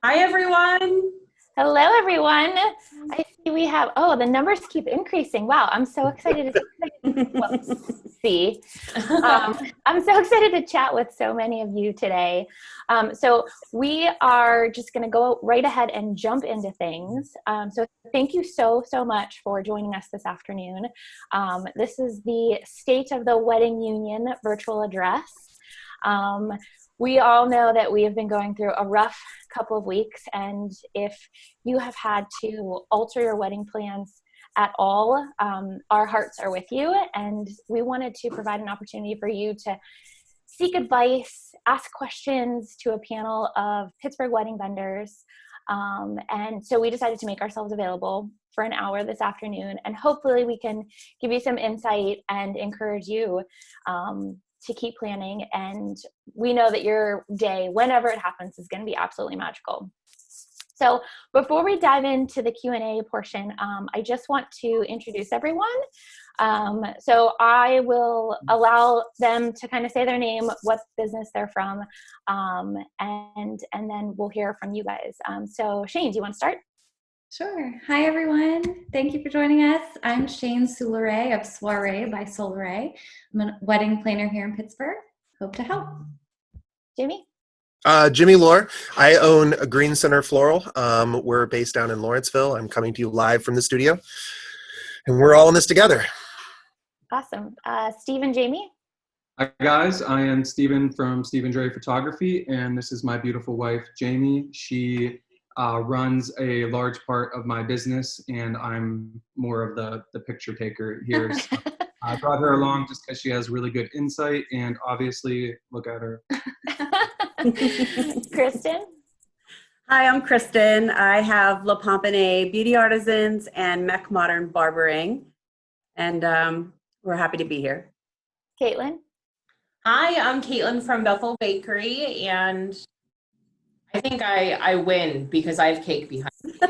Hi, everyone. Hello, everyone. I see we have, the numbers keep increasing. Wow, I'm so excited to see. I'm so excited to chat with so many of you today. So we are just going to go right ahead and jump into things. So thank you so much for joining us this afternoon. This is the State of the Wedding Union virtual address. We all know that we have been going through a rough couple of weeks, and if you have had to alter your wedding plans at all, our hearts are with you, and we wanted to provide an opportunity for you to seek advice, ask questions to a panel of Pittsburgh wedding vendors, and so we decided to make ourselves available for an hour this afternoon, and hopefully we can give you some insight and encourage you to keep planning, and we know that your day, whenever it happens, is going to be absolutely magical. So before we dive into the Q&A portion, I just want to introduce everyone. So I will allow them to kind of say their name, what business they're from, and then we'll hear from you guys. So Shayne, do you want to start? Sure. Hi, everyone. Thank you for joining us. I'm Shayne Souleret of Soiree by Souleret. I'm a wedding planner here in Pittsburgh. Hope to help. Jaime? Lohr. I own a greenSinner Floral. We're based down in Lawrenceville. I'm coming to you live from the studio, and we're all in this together. Awesome. Steve and Jaime? Hi, guys. I am Steven from Dray Photography, and this is my beautiful wife, Jaime. She runs a large part of my business, and I'm more of the picture taker here. So I brought her along just because she has really good insight, and obviously, look at her. Kristen? Hi, I'm Kristen. I have La Pomponnee Beauty Artisans and Mech Modern Barbering, and we're happy to be here. Katlyn? Hi, I'm Katlyn from Bethel Bakery, and I think I win because I have cake behind me. So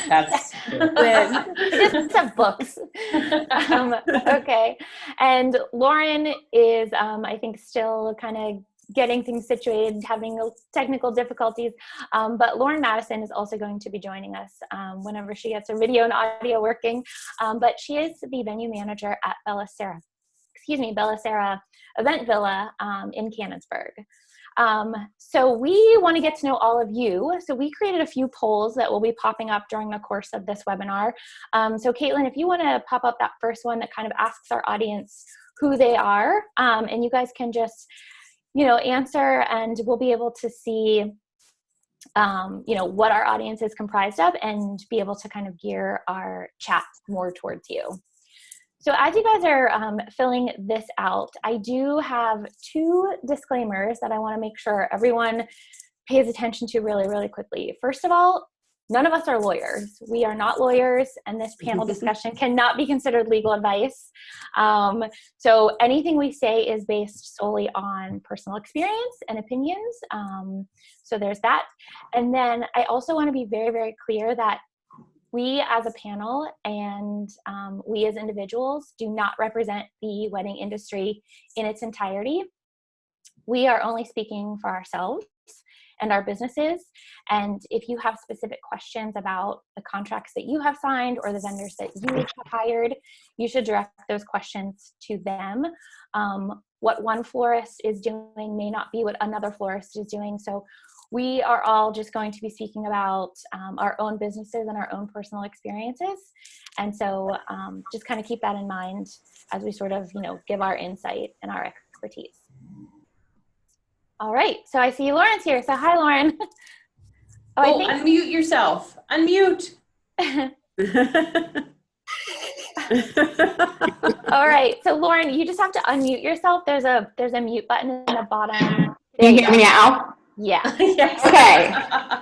that's win. Just have books. Okay. And Lauren is, I think, still kind of getting things situated, having technical difficulties. But Lauren Madison is also going to be joining us whenever she gets her video and audio working. But she is the venue manager at Sera Event Villa in Canonsburg. So we want to get to know all of you. So we created a few polls that will be popping up during the course of this webinar. So Katlyn, if you want to pop up that first one that kind of asks our audience who they are, and you guys can just, answer, and we'll be able to see, what our audience is comprised of and be able to kind of gear our chat more towards you. So as you guys are filling this out, I do have two disclaimers that I want to make sure everyone pays attention to really, really quickly. First of all, none of us are lawyers. We are not lawyers, and this panel discussion cannot be considered legal advice. So anything we say is based solely on personal experience and opinions. So there's that. And then I also want to be very, very clear that we as a panel and we as individuals do not represent the wedding industry in its entirety. We are only speaking for ourselves and our businesses. And if you have specific questions about the contracts that you have signed or the vendors that you have hired, you should direct those questions to them. What one florist is doing may not be what another florist is doing. So we are all just going to be speaking about our own businesses and our own personal experiences. And so just kind of keep that in mind as we sort of, give our insight and our expertise. All right, so I see Lauren's here. So hi, Lauren. Unmute yourself. Unmute. All right, so Lauren, you just have to unmute yourself. There's a mute button in the bottom. Can you hear me now? Yeah. Yes. Okay.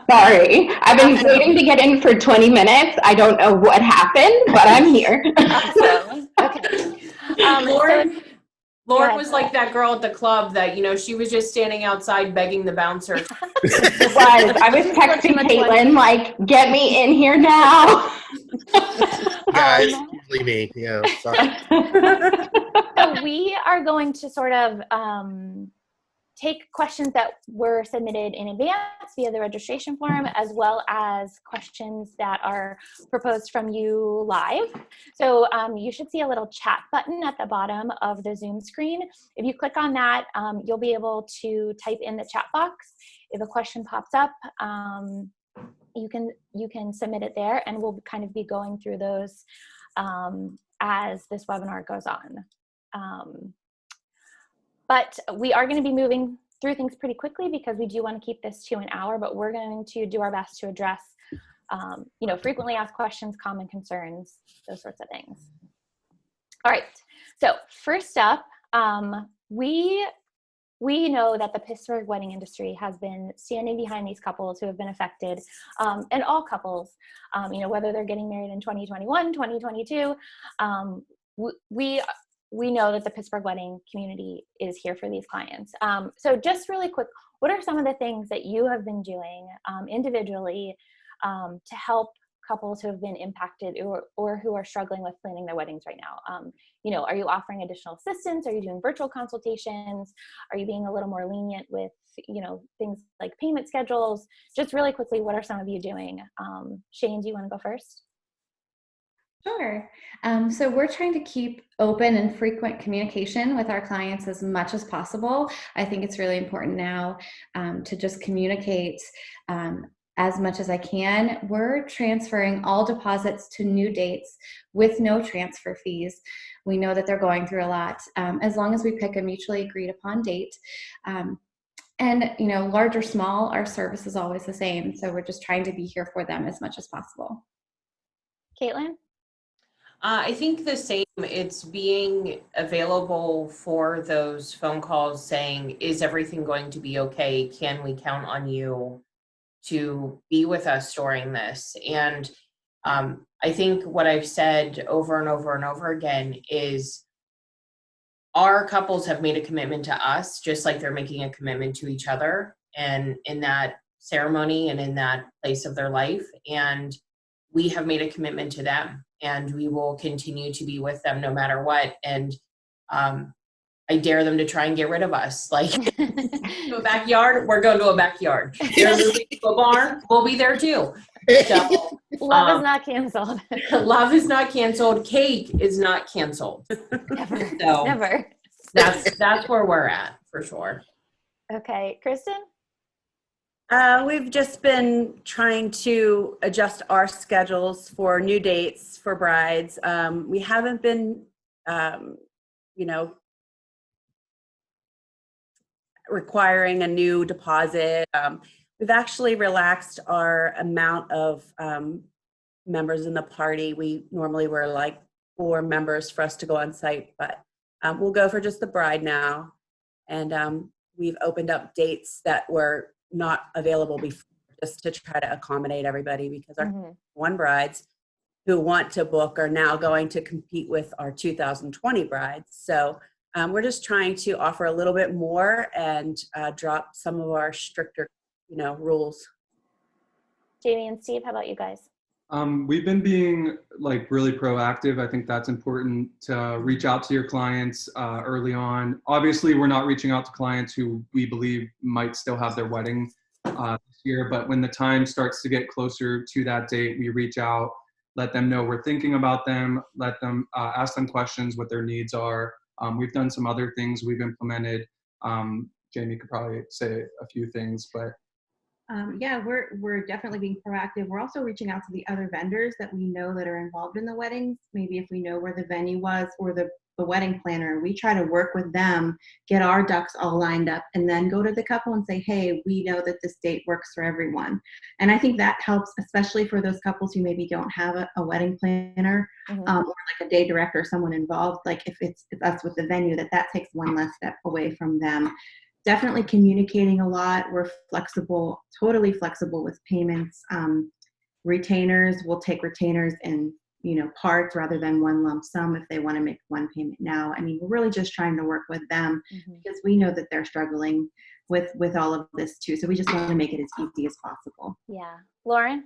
Sorry. I've been waiting to get in for 20 minutes. I don't know what happened, but I'm here. Awesome. Okay. Lauren was like that girl at the club that, she was just standing outside begging the bouncer. I was texting Katlyn, like, get me in here now. Guys, usually me. Yeah. Sorry. So we are going to sort of take questions that were submitted in advance via the registration form, as well as questions that are proposed from you live. So you should see a little chat button at the bottom of the Zoom screen. If you click on that, you'll be able to type in the chat box. If a question pops up, you can submit it there, and we'll kind of be going through those as this webinar goes on. But we are going to be moving through things pretty quickly because we do want to keep this to an hour, but we're going to do our best to address, frequently asked questions, common concerns, those sorts of things. All right, so first up, we know that the Pittsburgh wedding industry has been standing behind these couples who have been affected, and all couples, whether they're getting married in 2021, 2022, we know that the Pittsburgh wedding community is here for these clients. So just really quick, what are some of the things that you have been doing individually to help couples who have been impacted or who are struggling with planning their weddings right now? Are you offering additional assistance? Are you doing virtual consultations? Are you being a little more lenient with, things like payment schedules? Just really quickly, what are some of you doing? Shayne, do you want to go first? Sure. So we're trying to keep open and frequent communication with our clients as much as possible. I think it's really important now to just communicate as much as I can. We're transferring all deposits to new dates with no transfer fees. We know that they're going through a lot, as long as we pick a mutually agreed upon date. And large or small, our service is always the same. So we're just trying to be here for them as much as possible. Katlyn? I think the same. It's being available for those phone calls saying, is everything going to be okay? Can we count on you to be with us during this? And I think what I've said over and over and over again is our couples have made a commitment to us, just like they're making a commitment to each other and in that ceremony and in that place of their life. And we have made a commitment to them, and we will continue to be with them no matter what. And I dare them to try and get rid of us. Like, to a backyard, we're going to a backyard. They're moving to a barn, we'll be there too. So, Love is not canceled. Love is not canceled. Cake is not canceled. Never. So Never. that's where we're at for sure. Okay, Kristen? We've just been trying to adjust our schedules for new dates for brides. We haven't been, requiring a new deposit. We've actually relaxed our amount of members in the party. We normally were like 4 members for us to go on site, but we'll go for just the bride now. And we've opened up dates that were not available before, just to try to accommodate everybody, because our one brides who want to book are now going to compete with our 2020 brides. So we're just trying to offer a little bit more and drop some of our stricter, rules. Jaime and Steve, how about you guys? We've been being really proactive. I think that's important to reach out to your clients early on. Obviously, we're not reaching out to clients who we believe might still have their wedding this year, but when the time starts to get closer to that date, we reach out, let them know we're thinking about them, let them ask them questions, what their needs are. We've done some other things we've implemented. Jaime could probably say a few things, but yeah, we're definitely being proactive. We're also reaching out to the other vendors that we know that are involved in the weddings. Maybe if we know where the venue was or the wedding planner, we try to work with them, get our ducks all lined up, and then go to the couple and say, hey, we know that this date works for everyone. And I think that helps, especially for those couples who maybe don't have a wedding planner or like a day director or someone involved. Like if that's with the venue, that takes one less step away from them. Definitely communicating a lot. We're flexible, totally flexible with payments. Retainers, we'll take retainers in, parts rather than one lump sum if they want to make one payment now. I mean, we're really just trying to work with them because we know that they're struggling with all of this too. So we just want to make it as easy as possible. Yeah. Lauren,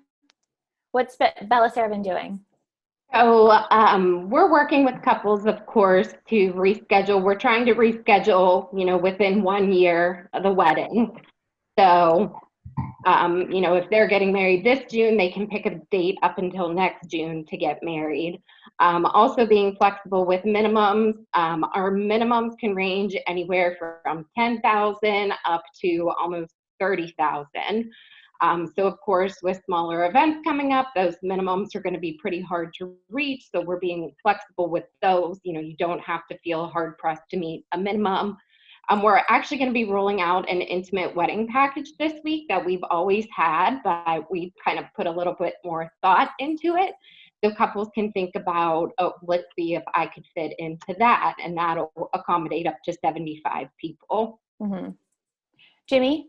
what's Bella Sera been doing? So we're working with couples, of course, to reschedule. We're trying to reschedule, within 1 year of the wedding. So, if they're getting married this June, they can pick a date up until next June to get married. Also being flexible with minimums. Our minimums can range anywhere from 10,000 up to almost 30,000. So of course, with smaller events coming up, those minimums are going to be pretty hard to reach. So we're being flexible with those. You don't have to feel hard pressed to meet a minimum. We're actually going to be rolling out an intimate wedding package this week that we've always had, but we kind of put a little bit more thought into it. So couples can think about, oh, let's see if I could fit into that, and that'll accommodate up to 75 people. Mm-hmm. Jaime?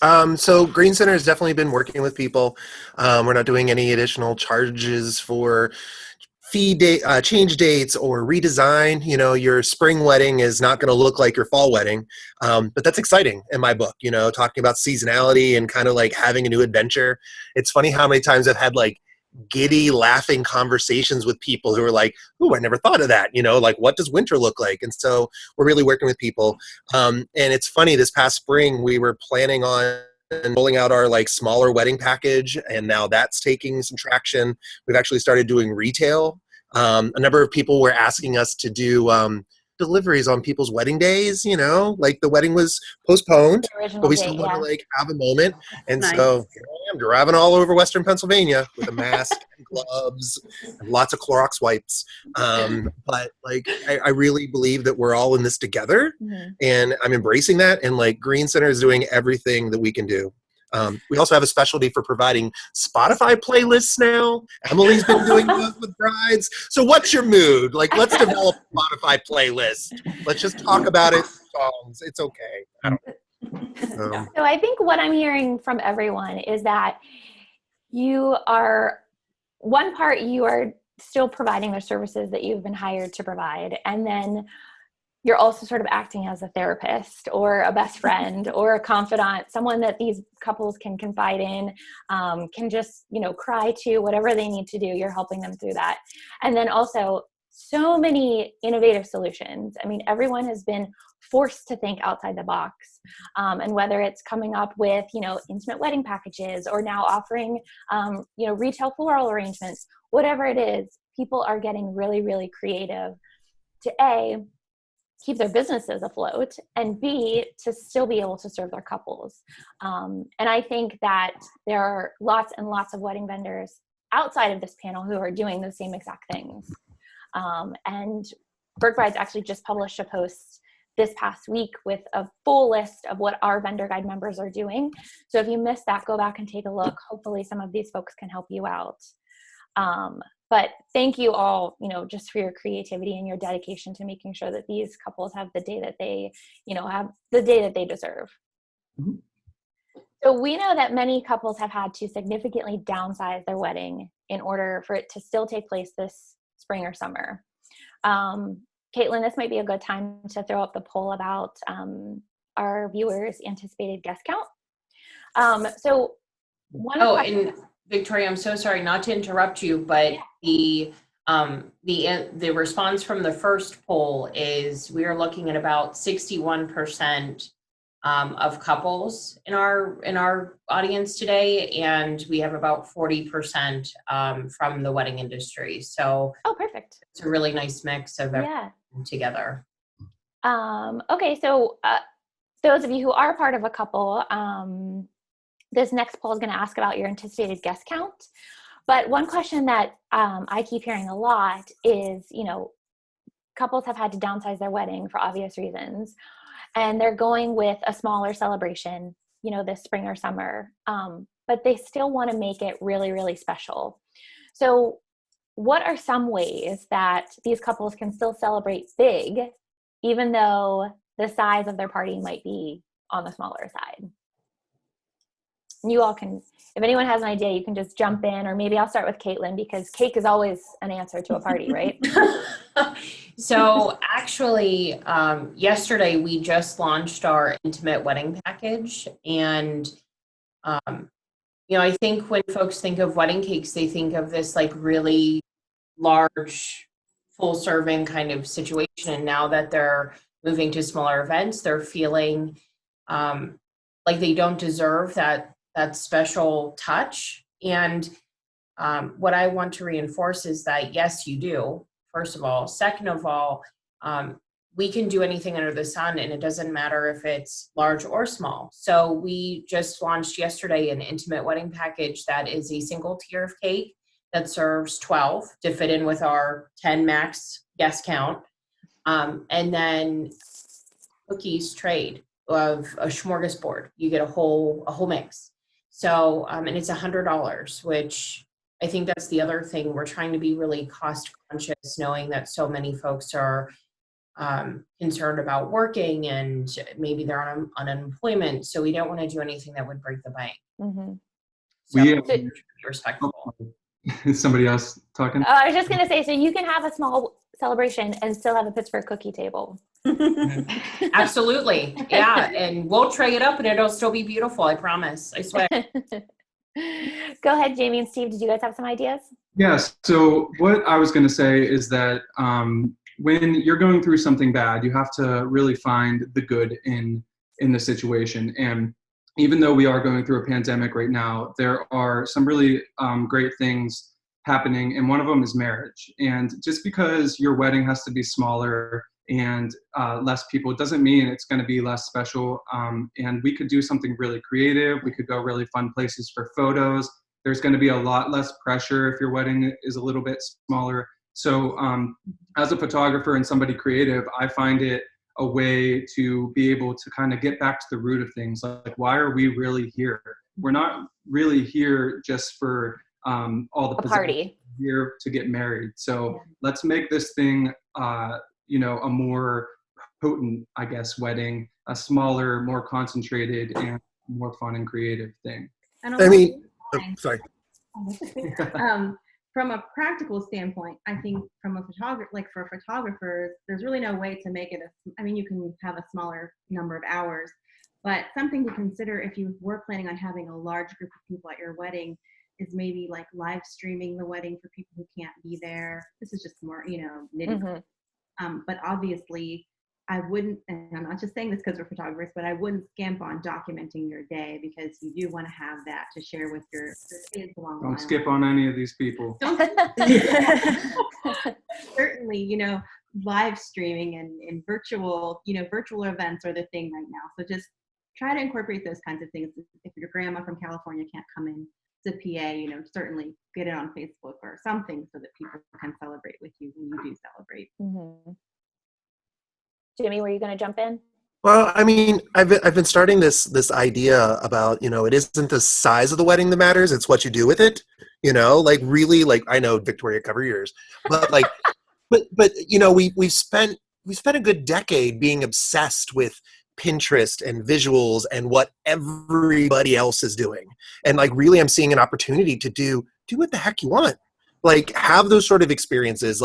So greenSinner has definitely been working with people. We're not doing any additional charges for change dates or redesign. Your spring wedding is not going to look like your fall wedding, but that's exciting in my book. Talking about seasonality and kind of like having a new adventure. It's funny how many times I've had like giddy, laughing conversations with people who are like, "Oh, I never thought of that." Like, what does winter look like? And so we're really working with people. And it's funny, this past spring we were planning on rolling out our like smaller wedding package, and now that's taking some traction. We've actually started doing retail. A number of people were asking us to do deliveries on people's wedding days. Like the wedding was postponed, but we still want to like have a moment. And Nice. so here I am driving all over Western Pennsylvania with a mask and gloves and lots of Clorox wipes. But like, I really believe that we're all in this together, and I'm embracing that. And like greenSinner is doing everything that we can do. We also have a specialty for providing Spotify playlists now. Emily's been doing those with brides. So what's your mood? Like, let's develop a Spotify playlist. Let's just talk about it. Songs. It's okay. I don't know. So I think what I'm hearing from everyone is that you are still providing the services that you've been hired to provide. And then you're also sort of acting as a therapist or a best friend or a confidant, someone that these couples can confide in, can just, cry to, whatever they need to do. You're helping them through that. And then also so many innovative solutions. I mean, everyone has been forced to think outside the box. And whether it's coming up with, intimate wedding packages or now offering, retail floral arrangements, whatever it is, people are getting really, really creative to A, keep their businesses afloat, and B, to still be able to serve their couples. And I think that there are lots and lots of wedding vendors outside of this panel who are doing the same exact things. And Burgh Brides actually just published a post this past week with a full list of what our vendor guide members are doing. So if you missed that, go back and take a look. Hopefully some of these folks can help you out. But thank you all, just for your creativity and your dedication to making sure that these couples have the day that they, have the day that they deserve. Mm-hmm. So we know that many couples have had to significantly downsize their wedding in order for it to still take place this spring or summer. Katlyn, this might be a good time to throw up the poll about our viewers' anticipated guest count. And Victoria, I'm so sorry not to interrupt you, but the response from the first poll is we are looking at about 61% of couples in our audience today, and we have about 40% from the wedding industry. So perfect. It's a really nice mix of everything together. Okay, so those of you who are part of a couple, this next poll is going to ask about your anticipated guest count. But one question that I keep hearing a lot is, couples have had to downsize their wedding for obvious reasons, and they're going with a smaller celebration, this spring or summer, but they still want to make it really, really special. So what are some ways that these couples can still celebrate big, even though the size of their party might be on the smaller side? You all can, if anyone has an idea, you can just jump in, or maybe I'll start with Katlyn, because cake is always an answer to a party, right? So actually, yesterday we just launched our intimate wedding package. And, I think when folks think of wedding cakes, they think of this like really large, full serving kind of situation. And now that they're moving to smaller events, they're feeling like they don't deserve that special touch. And what I want to reinforce is that, yes, you do, first of all. Second of all, we can do anything under the sun, and it doesn't matter if it's large or small. So we just launched yesterday an intimate wedding package that is a single tier of cake that serves 12 to fit in with our 10 max guest count. And then cookies trade of a smorgasbord. You get a whole mix. So, and it's $100, which I think that's the other thing. We're trying to be really cost conscious, knowing that so many folks are concerned about working and maybe they're on unemployment. So we don't want to do anything that would break the bank. Mm-hmm. So We, be respectful. Is somebody else talking? I was just going to say, so you can have a small celebration and still have a Pittsburgh cookie table. Absolutely. Yeah. And we'll tray it up and it'll still be beautiful. I promise. I swear. Go ahead, Jaime and Steve. Did you guys have some ideas? Yes. So what I was going to say is that when you're going through something bad, you have to really find the good in the situation. And even though we are going through a pandemic right now, there are some really great things happening, and one of them is marriage. And just because your wedding has to be smaller and less people, it doesn't mean it's going to be less special. And we could do something really creative. We could go really fun places for photos. There's going to be a lot less pressure if your wedding is a little bit smaller. So as a photographer and somebody creative, I find it a way to be able to kind of get back to the root of things. Like, why are we really here? We're not really here just for all the party. Here to get married. So let's make this thing, a more potent, I guess, wedding, a smaller, more concentrated, and more fun and creative thing. Sorry. From a practical standpoint, I think from a photographer, like for photographers, there's really no way to make it you can have a smaller number of hours, but something to consider if you were planning on having a large group of people at your wedding is maybe like live streaming the wedding for people who can't be there. This is just more, nitty. But obviously I wouldn't, and I'm not just saying this because we're photographers, but I wouldn't skimp on documenting your day, because you do want to have that to share with your kids along the line. Don't skip on any of these people. Certainly, live streaming and virtual events are the thing right now. So just try to incorporate those kinds of things. If your grandma from California can't come in to PA, certainly get it on Facebook or something so that people can celebrate with you when you do celebrate. Mm-hmm. Jaime, were you going to jump in? Well, I've been starting this idea about, it isn't the size of the wedding that matters, it's what you do with it. Really, I know Victoria, cover yours, but we've spent a good decade being obsessed with Pinterest and visuals and what everybody else is doing. And really, I'm seeing an opportunity to do what the heck you want. Have those sort of experiences.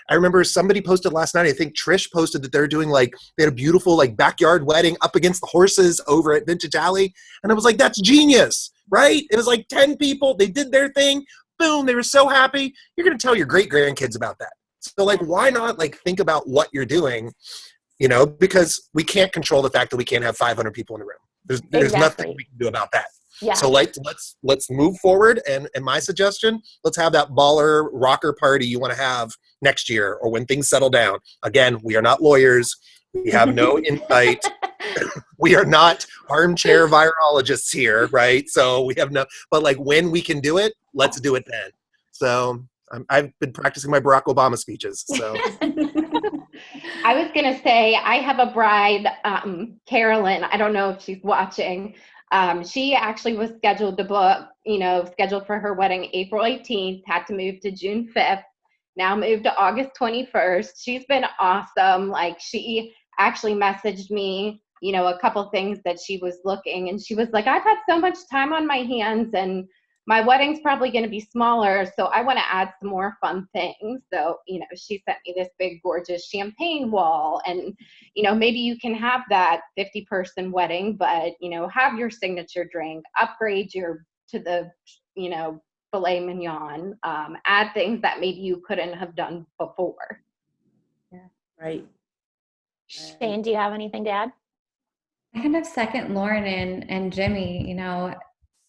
I remember somebody posted last night, I think Trish posted that they're doing they had a beautiful backyard wedding up against the horses over at Vintage Alley. And I was like, that's genius, right? It was 10 people, they did their thing, boom, they were so happy. You're going to tell your great grandkids about that. So why not think about what you're doing, because we can't control the fact that we can't have 500 people in a room. There's nothing we can do about that. Yeah. So let's move forward. And my suggestion, let's have that baller rocker party you want to have next year or when things settle down. Again, we are not lawyers. We have no insight. We are not armchair virologists here, right? So we have no, but when we can do it, let's do it then. So I've been practicing my Barack Obama speeches. So I was going to say, I have a bride, Carolyn. I don't know if she's watching. She actually was scheduled to book, scheduled for her wedding April 18th, had to move to June 5th, now moved to August 21st. She's been awesome. She actually messaged me, a couple things that she was looking, and she was like, I've had so much time on my hands and my wedding's probably going to be smaller, so I want to add some more fun things. So, she sent me this big, gorgeous champagne wall, and, maybe you can have that 50-person wedding, but, have your signature drink, upgrade to the, filet mignon, add things that maybe you couldn't have done before. Right. Shayne, do you have anything to add? I kind of second Lauren and Jimmy,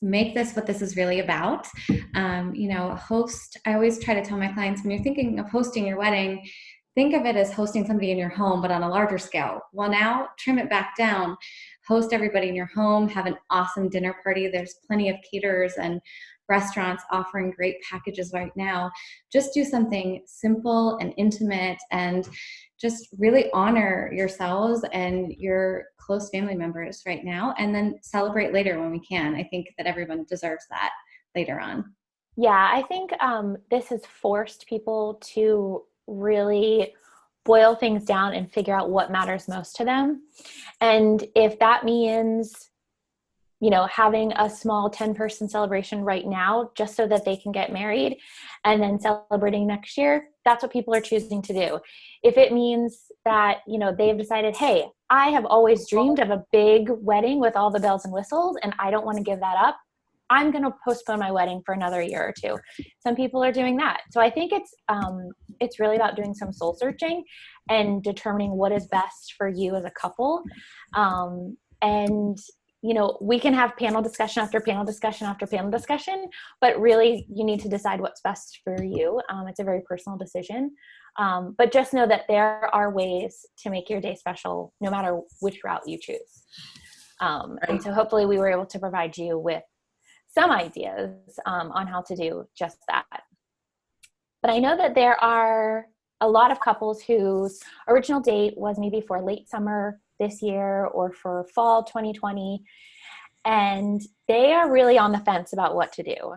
make this what this is really about. Host, I always try to tell my clients, when you're thinking of hosting your wedding, think of it as hosting somebody in your home, but on a larger scale. Well, now trim it back down, host everybody in your home, have an awesome dinner party. There's plenty of caterers and restaurants offering great packages right now. Just do something simple and intimate and just really honor yourselves and your close family members right now, and then celebrate later when we can. I think that everyone deserves that later on. Yeah, I think this has forced people to really boil things down and figure out what matters most to them. And if that means, having a small 10-person celebration right now, just so that they can get married and then celebrating next year, that's what people are choosing to do. If it means that, they've decided, hey, I have always dreamed of a big wedding with all the bells and whistles, and I don't want to give that up, I'm going to postpone my wedding for another year or two. Some people are doing that. So I think it's really about doing some soul searching and determining what is best for you as a couple. We can have panel discussion after panel discussion after panel discussion, but really you need to decide what's best for you. It's a very personal decision. But just know that there are ways to make your day special no matter which route you choose. And so hopefully we were able to provide you with some ideas on how to do just that. But I know that there are a lot of couples whose original date was maybe for late summer this year or for fall 2020, and they are really on the fence about what to do.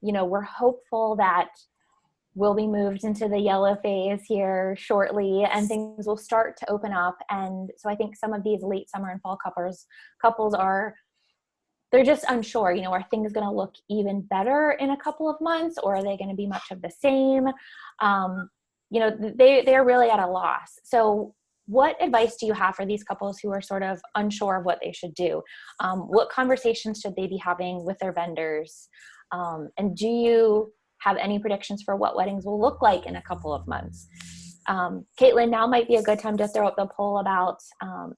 We're hopeful that we'll be moved into the yellow phase here shortly and things will start to open up. And so I think some of these late summer and fall couples they're just unsure, are things going to look even better in a couple of months, or are they going to be much of the same? They're really at a loss. So what advice do you have for these couples who are sort of unsure of what they should do? What conversations should they be having with their vendors? And do you have any predictions for what weddings will look like in a couple of months? Katlyn, now might be a good time to throw up the poll about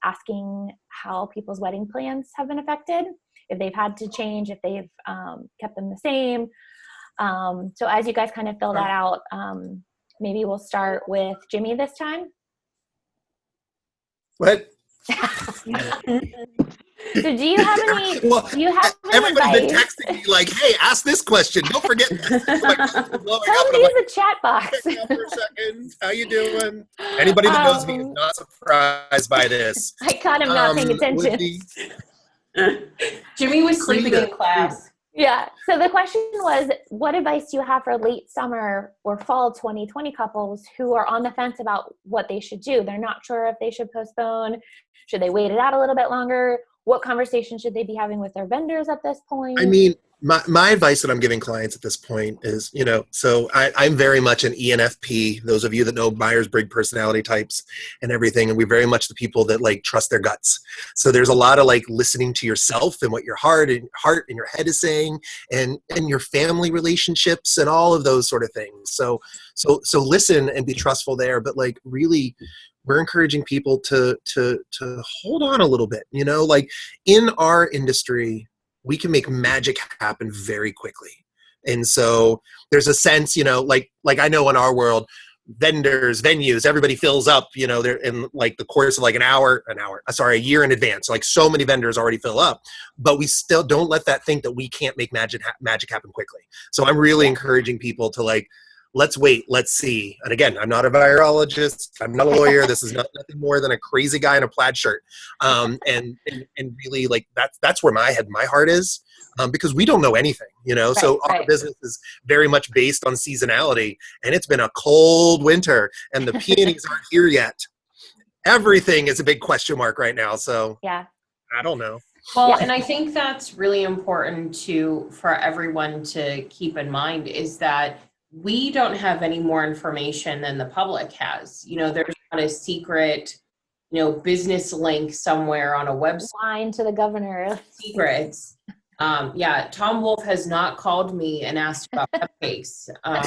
asking how people's wedding plans have been affected, if they've had to change, if they've kept them the same. So as you guys kind of fill that out, maybe we'll start with Jimmy this time. What? So do you have any, everybody's been advice? texting me like, hey, ask this question. Don't forget this. Tell them to use the chat box. For a second. How you doing? Anybody that knows me is not surprised by this. I caught him not paying attention. Jimmy was sleeping in class. Yeah. So the question was, what advice do you have for late summer or fall 2020 couples who are on the fence about what they should do? They're not sure if they should postpone. Should they wait it out a little bit longer? What conversation should they be having with their vendors at this point? I mean, my advice that I'm giving clients at this point is, so I'm very much an ENFP. Those of you that know Myers-Briggs personality types and everything, and we're very much the people that trust their guts. So there's a lot of listening to yourself and what your heart and your head is saying, and your family relationships and all of those sort of things. So listen and be trustful there, but really, we're encouraging people to hold on a little bit. In our industry, we can make magic happen very quickly. And so there's a sense, like I know in our world, vendors, venues, everybody fills up, they're in the course of a year in advance. So many vendors already fill up, but we still don't let that think that we can't make magic happen quickly. So I'm really encouraging people to let's wait, let's see. And again, I'm not a virologist, I'm not a lawyer. This is nothing more than a crazy guy in a plaid shirt. And really that's where my heart is, because we don't know anything, so our business is very much based on seasonality, and it's been a cold winter and the peonies aren't here yet. Everything is a big question mark right now. So yeah, I don't know. Well, and I think that's really important for everyone to keep in mind is that we don't have any more information than the public has. There's not a secret, business link somewhere on a website. Line to the governor. Secrets. Yeah, Tom Wolfe has not called me and asked about cupcakes. I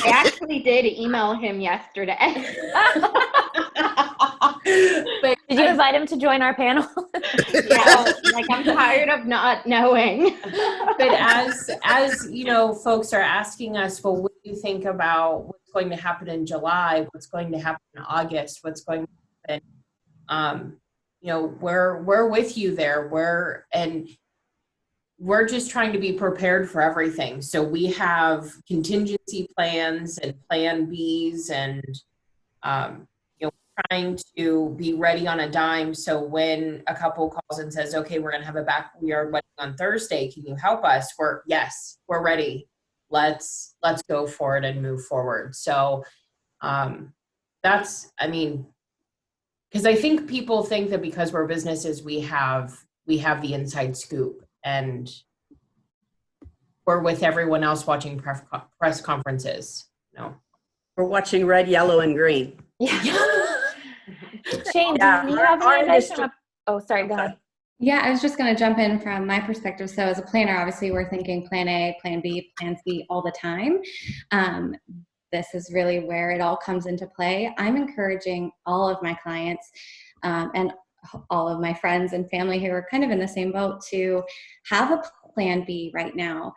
actually did email him yesterday. But Did you invite him to join our panel? Yeah, like I'm tired of not knowing. But as you know, folks are asking us, well, what do you think about what's going to happen in July? What's going to happen in August? What's going to happen? You know, we're with you there. We're just trying to be prepared for everything. So we have contingency plans and plan Bs and, you know, trying to be ready on a dime. So when a couple calls and says, okay, we're going to have we are wedding on Thursday. Can you help us? Yes, we're ready. Let's go for it and move forward. So that's, I mean, because I think people think that because we're businesses, we have the inside scoop. And we're with everyone else watching press conferences. No, We're watching red, yellow, and green. Yeah. Shayne, Yeah, do you have our any advice industry- oh, sorry, go ahead. Yeah, I was just going to jump in from my perspective. So as a planner, obviously we're thinking plan A, plan B, plan C all the time. This is really where it all comes into play. I'm encouraging all of my clients and all of my friends and family who are kind of in the same boat to have a plan B right now.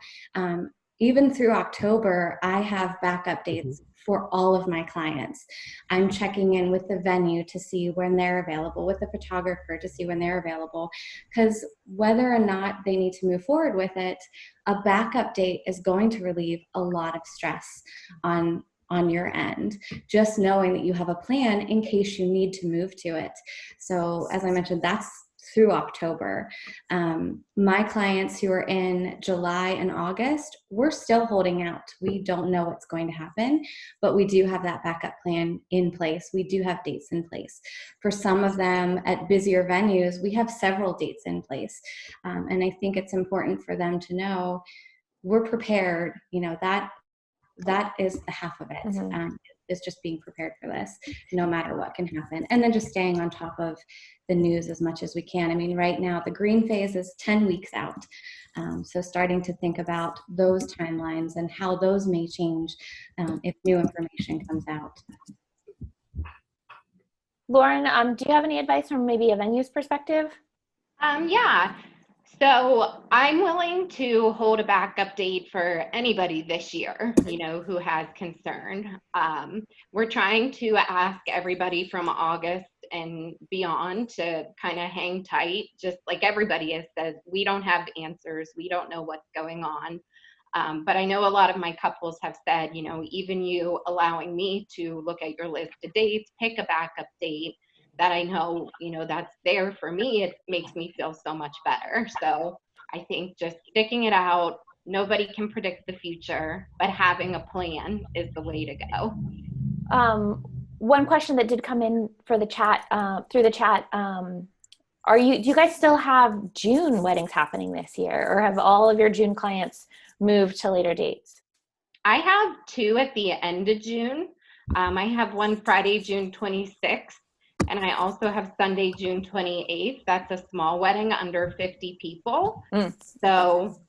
Even through October, I have backup dates for all of my clients. I'm checking in with the venue to see when they're available, with the photographer to see when they're available, because whether or not they need to move forward with it, a backup date is going to relieve a lot of stress on your end, just knowing that you have a plan in case you need to move to it. So as I mentioned, that's through October. My clients who are in July and August, we're still holding out. We don't know what's going to happen, but we do have that backup plan in place. We do have dates in place. For some of them at busier venues, we have several dates in place. And I think it's important for them to know we're prepared. You know, that is the half of it. Is just being prepared for this, no matter what can happen. And then just staying on top of the news as much as we can. I mean, right now, the green phase is 10 weeks out. So starting to think about those timelines and how those may change if new information comes out. Lauren, do you have any advice from maybe a venue's perspective? Yeah. So I'm willing to hold a backup date for anybody this year, you know, who has concern. We're trying to ask everybody from August and beyond to kind of hang tight, just like everybody has said, we don't have answers. We don't know what's going on. But I know a lot of my couples have said, you know, even you allowing me to look at your list of dates, pick a backup date that I know, you know, that's there for me, it makes me feel so much better. So I think just sticking it out, nobody can predict the future, but having a plan is the way to go. One question that did come in for the chat, through the chat, do you guys still have June weddings happening this year, or have all of your June clients moved to later dates? I have 2 at the end of June. I have one Friday, June 26th. And I also have Sunday, June 28th. That's a small wedding under 50 people. So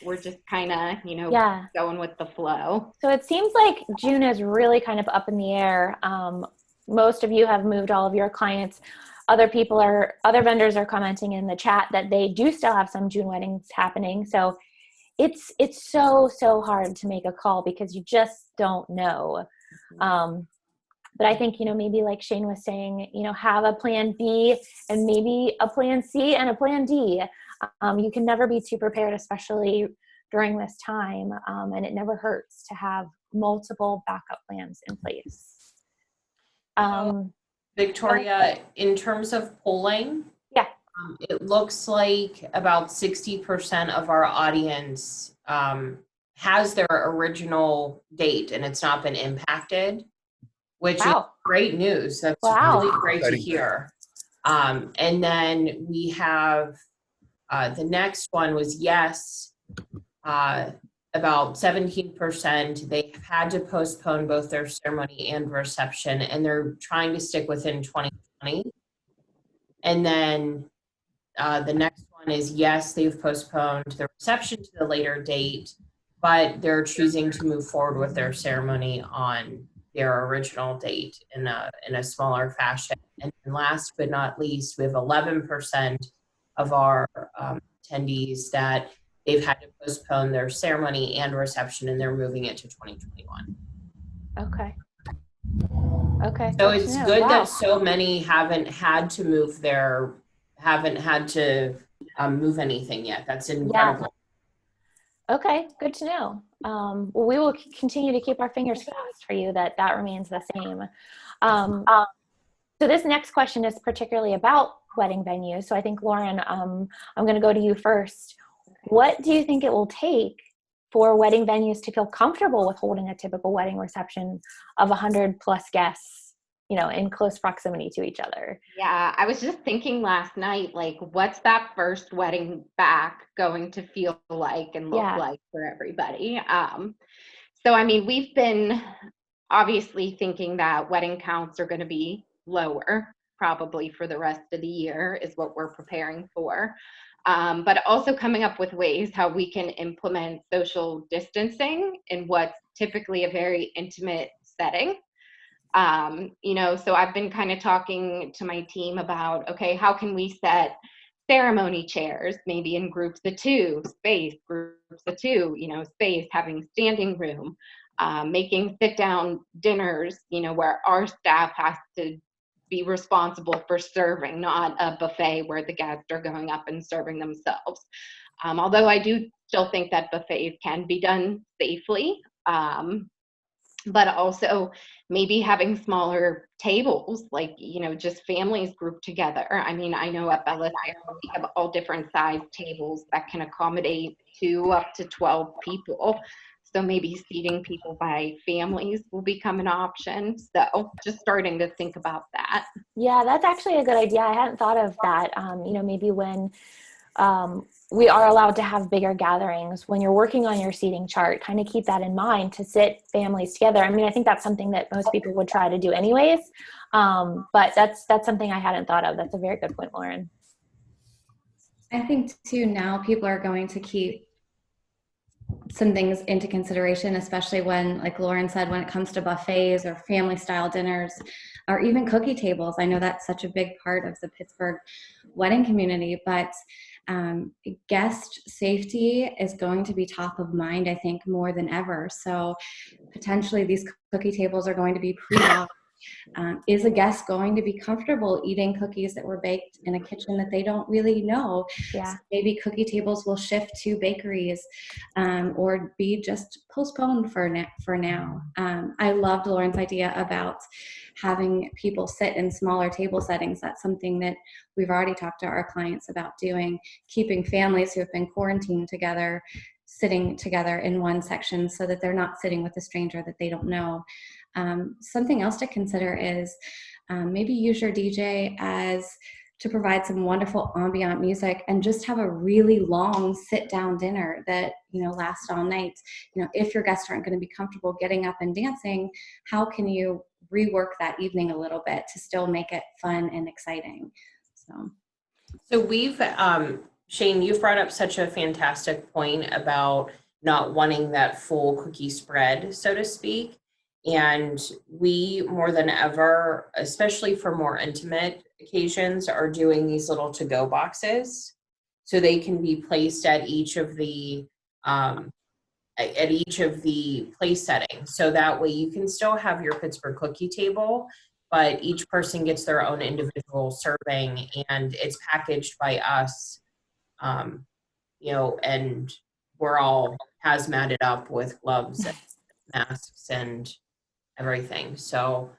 we're just kind of, you know, going with the flow. So it seems like June is really kind of up in the air. Most of you have moved all of your clients. Other vendors are commenting in the chat that they do still have some June weddings happening. So it's so hard to make a call because you just don't know. But I think, you know, maybe like Shayne was saying, you know, have a plan B and maybe a plan C and a plan D. You can never be too prepared, especially during this time. And it never hurts to have multiple backup plans in place. Victoria, in terms of polling, it looks like about 60% of our audience has their original date and it's not been impacted. Which is great news. That's really great to hear. And then we have the next one was yes, about 17%. They've had to postpone both their ceremony and reception, and they're trying to stick within 2020. And then the next one is, yes, they've postponed the reception to the later date, but they're choosing to move forward with their ceremony on their original date in a smaller fashion. And last but not least, we have 11% of our attendees that they've had to postpone their ceremony and reception, and they're moving it to 2021. Okay. Okay. So good to it's know. good Wow. that so many haven't had to move move anything yet. That's incredible. Okay, good to know. Well, we will continue to keep our fingers crossed for you that remains the same. So this next question is particularly about wedding venues. So I think, Lauren, I'm going to go to you first. What do you think it will take for wedding venues to feel comfortable with holding a typical wedding reception of 100 plus guests, in close proximity to each other? Yeah, I was just thinking last night, like, what's that first wedding back going to feel like and look like for everybody? So, I mean, we've been obviously thinking that wedding counts are going to be lower, probably for the rest of the year is what we're preparing for. But also coming up with ways how we can implement social distancing in what's typically a very intimate setting. So I've been kind of talking to my team about, okay, how can we set ceremony chairs, maybe in groups of two, space, having standing room, making sit-down dinners, where our staff has to be responsible for serving, not a buffet where the guests are going up and serving themselves. Although I do still think that buffets can be done safely. But also maybe having smaller tables, like, just families grouped together. I mean, I know at Bethel we have all different size tables that can accommodate 2 up to 12 people. So maybe seating people by families will become an option. So just starting to think about that. Yeah, that's actually a good idea. I hadn't thought of that. Maybe when we are allowed to have bigger gatherings, when you're working on your seating chart, kind of keep that in mind to sit families together. I mean, I think that's something that most people would try to do anyways. But that's something I hadn't thought of. That's a very good point, Lauren. I think too, now people are going to keep some things into consideration, especially when, like Lauren said, when it comes to buffets or family style dinners or even cookie tables. I know that's such a big part of the Pittsburgh wedding community, but guest safety is going to be top of mind, I think, more than ever. So potentially these cookie tables are going to be pre-locked. Is a guest going to be comfortable eating cookies that were baked in a kitchen that they don't really know? Yeah. So maybe cookie tables will shift to bakeries or be just postponed for now. I loved Lauren's idea about having people sit in smaller table settings. That's something that we've already talked to our clients about doing, keeping families who have been quarantined together, sitting together in one section so that they're not sitting with a stranger that they don't know. Something else to consider is maybe use your DJ to provide some wonderful ambient music and just have a really long sit-down dinner that, lasts all night. If your guests aren't going to be comfortable getting up and dancing, how can you rework that evening a little bit to still make it fun and exciting? So we've, Shayne, you've brought up such a fantastic point about not wanting that full cookie spread, so to speak. And we, more than ever, especially for more intimate occasions, are doing these little to-go boxes so they can be placed at each of the place settings. So that way you can still have your Pittsburgh cookie table, but each person gets their own individual serving, and it's packaged by us, and we're all hazmated up with gloves and masks and everything. So,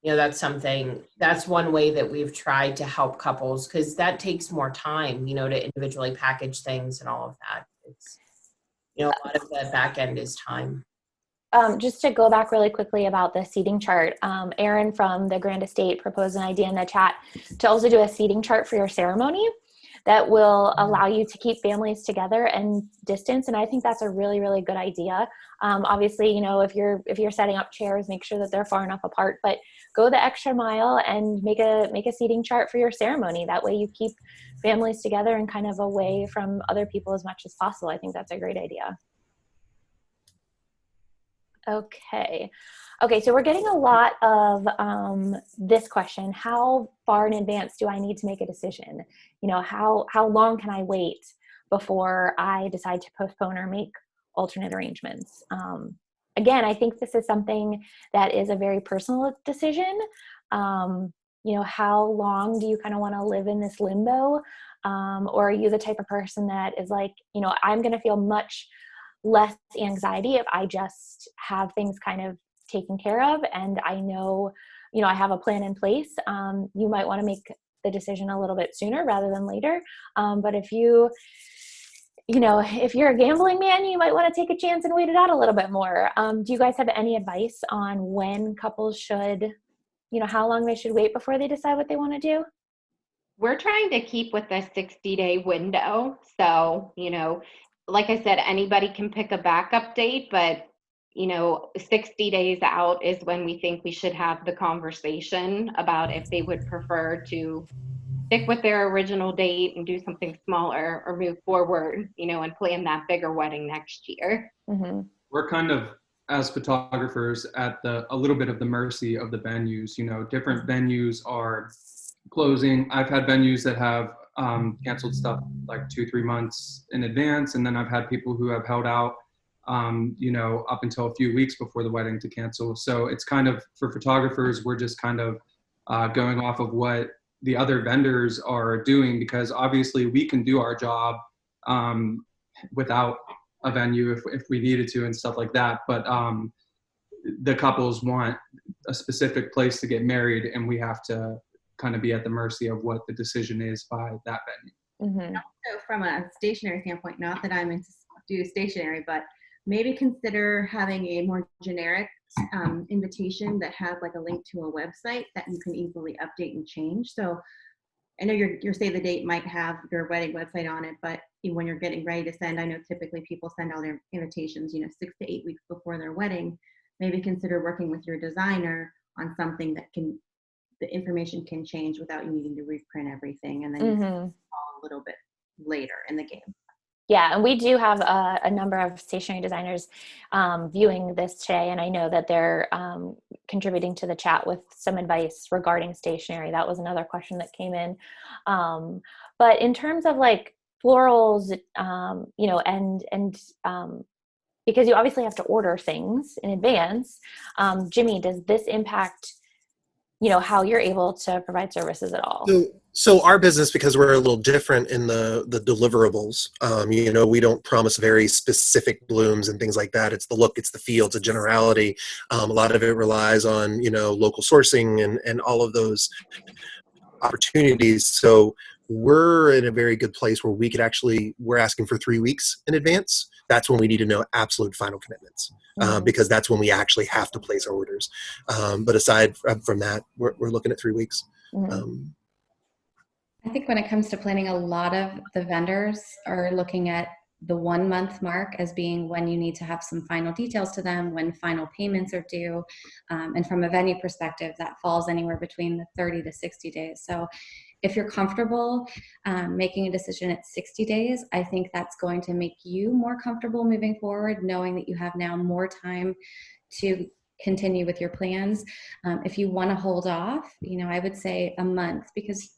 that's one way that we've tried to help couples, because that takes more time, to individually package things and all of that. It's, a lot of the back end is time. Just to go back really quickly about the seating chart, Erin from the Grand Estate proposed an idea in the chat to also do a seating chart for your ceremony that will allow you to keep families together and distance. And I think that's a really, really good idea. Obviously, if you're setting up chairs, make sure that they're far enough apart, but go the extra mile and make a seating chart for your ceremony. That way you keep families together and kind of away from other people as much as possible. I think that's a great idea. Okay. Okay, so we're getting a lot of this question. How far in advance do I need to make a decision? You know, how long can I wait before I decide to postpone or make alternate arrangements? Again, I think this is something that is a very personal decision. You know, how long do you kind of want to live in this limbo? Or are you the type of person that is like, you know, I'm going to feel much less anxiety if I just have things kind of taken care of and I know, you know, I have a plan in place. You might want to make the decision a little bit sooner rather than later. But if you know, if you're a gambling man, you might want to take a chance and wait it out a little bit more. Do you guys have any advice on when couples should, you know, how long they should wait before they decide what they want to do? We're trying to keep with the 60-day window. So, you know, like I said, anybody can pick a backup date, but, you know, 60 days out is when we think we should have the conversation about if they would prefer to stick with their original date and do something smaller or move forward, you know, and plan that bigger wedding next year. Mm-hmm. We're kind of, as photographers, at a little bit of the mercy of the venues. You know, different venues are closing. I've had venues that have canceled stuff like 2-3 months in advance, and then I've had people who have held out, you know, up until a few weeks before the wedding to cancel. So it's kind of, for photographers, we're just kind of going off of what the other vendors are doing, because obviously we can do our job without a venue if we needed to and stuff like that. But the couples want a specific place to get married, and we have to kind of be at the mercy of what the decision is by that venue. Mm-hmm. Also, from a stationery standpoint, not that I'm into do stationery, but maybe consider having a more generic invitation that has like a link to a website that you can easily update and change. So I know your save the date might have your wedding website on it, but when you're getting ready to send, I know typically people send all their invitations, you know, 6 to 8 weeks before their wedding. Maybe consider working with your designer on something that the information can change without you needing to reprint everything, and then you can call a little bit later in the game. Yeah, and we do have a number of stationery designers viewing this today, and I know that they're contributing to the chat with some advice regarding stationery. That was another question that came in. But in terms of like florals, you know, and because you obviously have to order things in advance, Jimmy, does this impact, you know, how you're able to provide services at all? So our business, because we're a little different in the deliverables, you know, we don't promise very specific blooms and things like that. It's the look, it's the feel, it's a generality. A lot of it relies on, you know, local sourcing and all of those opportunities. So we're in a very good place where we could we're asking for 3 weeks in advance. That's when we need to know absolute final commitments, because that's when we actually have to place our orders. But aside from that, we're looking at 3 weeks. I think when it comes to planning, a lot of the vendors are looking at the 1 month mark as being when you need to have some final details to them, when final payments are due. And from a venue perspective, that falls anywhere between the 30 to 60 days. So if you're comfortable making a decision at 60 days, I think that's going to make you more comfortable moving forward, knowing that you have now more time to continue with your plans. If you want to hold off, you know, I would say a month, because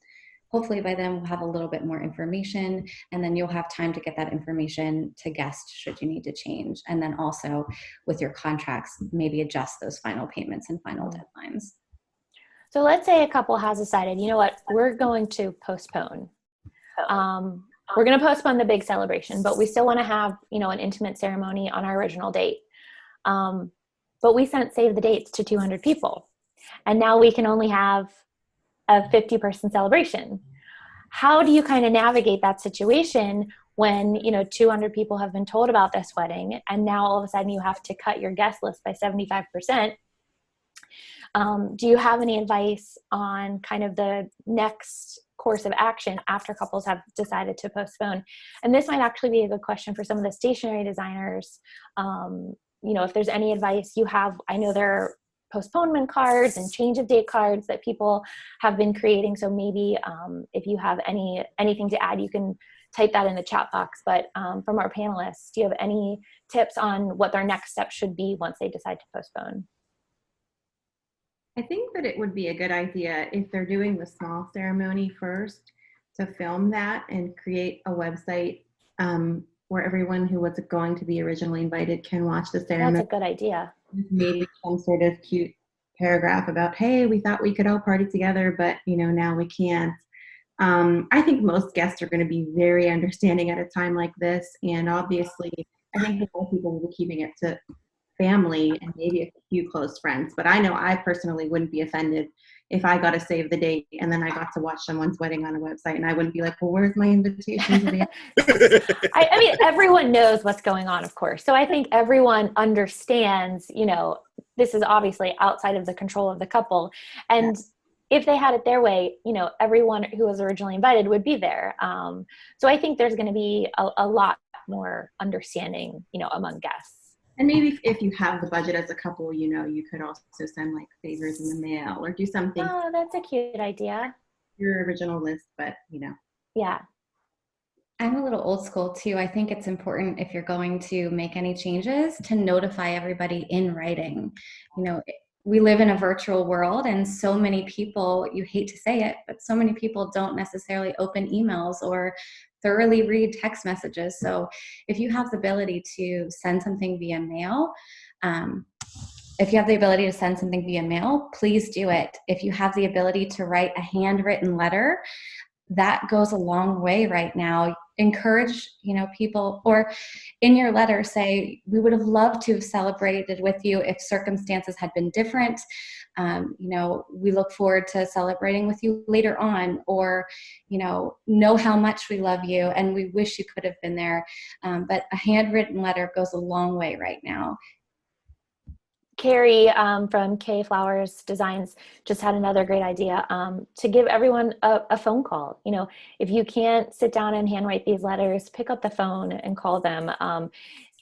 hopefully by then we'll have a little bit more information, and then you'll have time to get that information to guests should you need to change. And then also with your contracts, maybe adjust those final payments and final deadlines. So let's say a couple has decided, you know what, we're going to postpone. We're going to postpone the big celebration, but we still want to have, you know, an intimate ceremony on our original date. But we sent save the dates to 200 people, and now we can only have a 50-person celebration. How do you kind of navigate that situation when, you know, 200 people have been told about this wedding, and now all of a sudden you have to cut your guest list by 75%? Do you have any advice on kind of the next course of action after couples have decided to postpone? And this might actually be a good question for some of the stationery designers. You know, if there's any advice you have, I know there postponement cards and change of date cards that people have been creating. So maybe if you have anything to add, you can type that in the chat box. But from our panelists, do you have any tips on what their next step should be once they decide to postpone? I think that it would be a good idea if they're doing the small ceremony first to film that and create a website where everyone who was going to be originally invited can watch the ceremony. That's a good idea. Maybe some sort of cute paragraph about, hey, we thought we could all party together, but now we can't. I think most guests are going to be very understanding at a time like this, and obviously I think most people will be keeping it to family and maybe a few close friends. But I know I personally wouldn't be offended if I got to save the date and then I got to watch someone's wedding on a website, and I wouldn't be like, well, where's my invitation to the I mean, everyone knows what's going on, of course. So I think everyone understands, this is obviously outside of the control of the couple. And if they had it their way, everyone who was originally invited would be there. So I think there's going to be a lot more understanding, among guests. And maybe if you have the budget as a couple, you could also send like favors in the mail or do something. Oh, that's a cute idea. Your original list, but Yeah. I'm a little old school too. I think it's important, if you're going to make any changes, to notify everybody in writing. We live in a virtual world, and so many people, you hate to say it, but so many people don't necessarily open emails or thoroughly read text messages. So if you have the ability to send something via mail, please do it. If you have the ability to write a handwritten letter, that goes a long way right now. Encourage, people, or in your letter say, we would have loved to have celebrated with you if circumstances had been different. We look forward to celebrating with you later on, or, know how much we love you and we wish you could have been there. But a handwritten letter goes a long way right now. Carrie from K Flowers Designs just had another great idea to give everyone a phone call. If you can't sit down and handwrite these letters, pick up the phone and call them.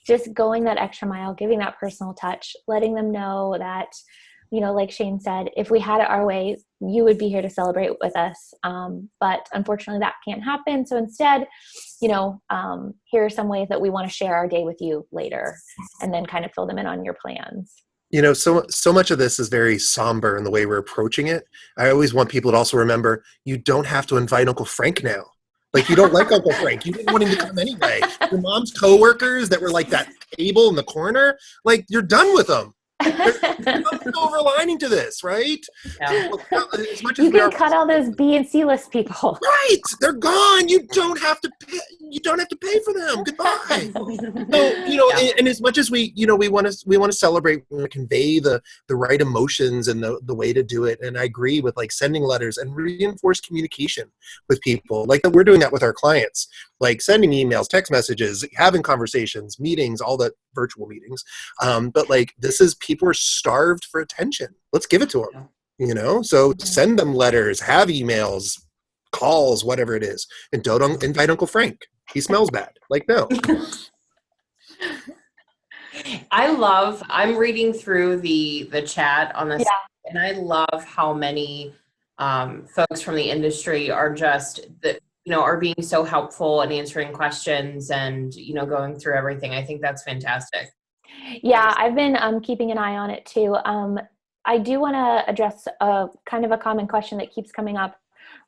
Just going that extra mile, giving that personal touch, letting them know that, like Shayne said, if we had it our way, you would be here to celebrate with us. But unfortunately that can't happen. So instead, here are some ways that we want to share our day with you later, and then kind of fill them in on your plans. So much of this is very somber in the way we're approaching it. I always want people to also remember, you don't have to invite Uncle Frank now. Like, you don't like Uncle Frank. You didn't want him to come anyway. Your mom's coworkers that were like that table in the corner, like, you're done with them. There's no silver lining to this, right? Yeah. As much as You can cut all those B and C list people. Right, they're gone. You don't have to pay. You don't have to pay for them. Goodbye. So and as much as we want to celebrate, we want to convey the right emotions and the way to do it. And I agree with like sending letters and reinforce communication with people. Like we're doing that with our clients, like sending emails, text messages, having conversations, meetings, all that virtual meetings. But like people are starved for attention. Let's give it to them. So send them letters, have emails, calls, whatever it is, and don't invite Uncle Frank. He smells bad. Like, no. I'm reading through the chat on this, and I love how many folks from the industry are just are being so helpful and answering questions and going through everything. I think that's fantastic. Yeah, I've been keeping an eye on it too. I do want to address a kind of a common question that keeps coming up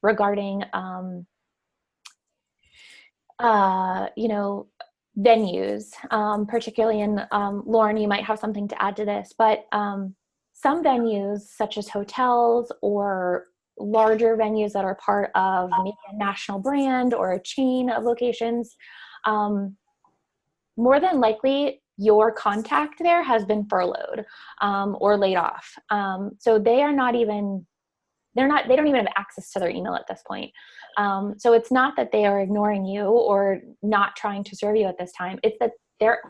regarding, venues, particularly in Lauren, you might have something to add to this, but some venues such as hotels or larger venues that are part of maybe a national brand or a chain of locations, more than likely your contact there has been furloughed or laid off. So they don't even have access to their email at this point. So it's not that they are ignoring you or not trying to serve you at this time. It's that they're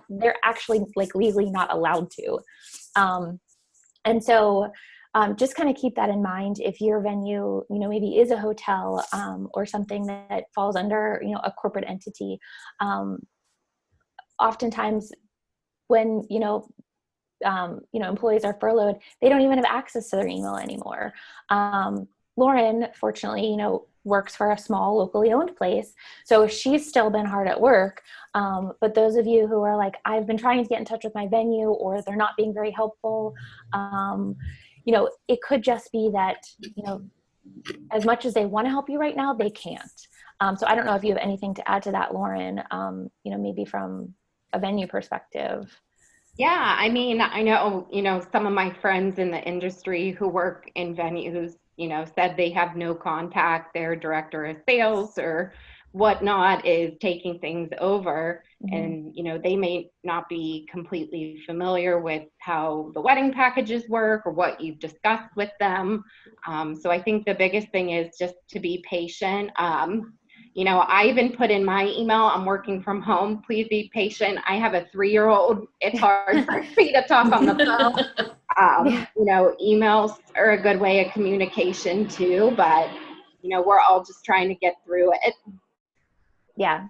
actually like legally not allowed to. And so just kind of keep that in mind. If your venue, maybe is a hotel or something that falls under, a corporate entity, oftentimes when, employees are furloughed, they don't even have access to their email anymore. Lauren, fortunately, works for a small locally owned place. So she's still been hard at work. But those of you who are like, I've been trying to get in touch with my venue, or they're not being very helpful, it could just be that, as much as they want to help you right now, they can't. So I don't know if you have anything to add to that, Lauren, maybe from a venue perspective. Yeah, I mean, I know, some of my friends in the industry who work in venues, said they have no contact. Their director of sales or whatnot is taking things over. And, they may not be completely familiar with how the wedding packages work or what you've discussed with them. So I think the biggest thing is just to be patient. I even put in my email, I'm working from home. Please be patient. I have a 3-year-old. It's hard for me to talk on the phone. Emails are a good way of communication too, but, we're all just trying to get through it. Yeah.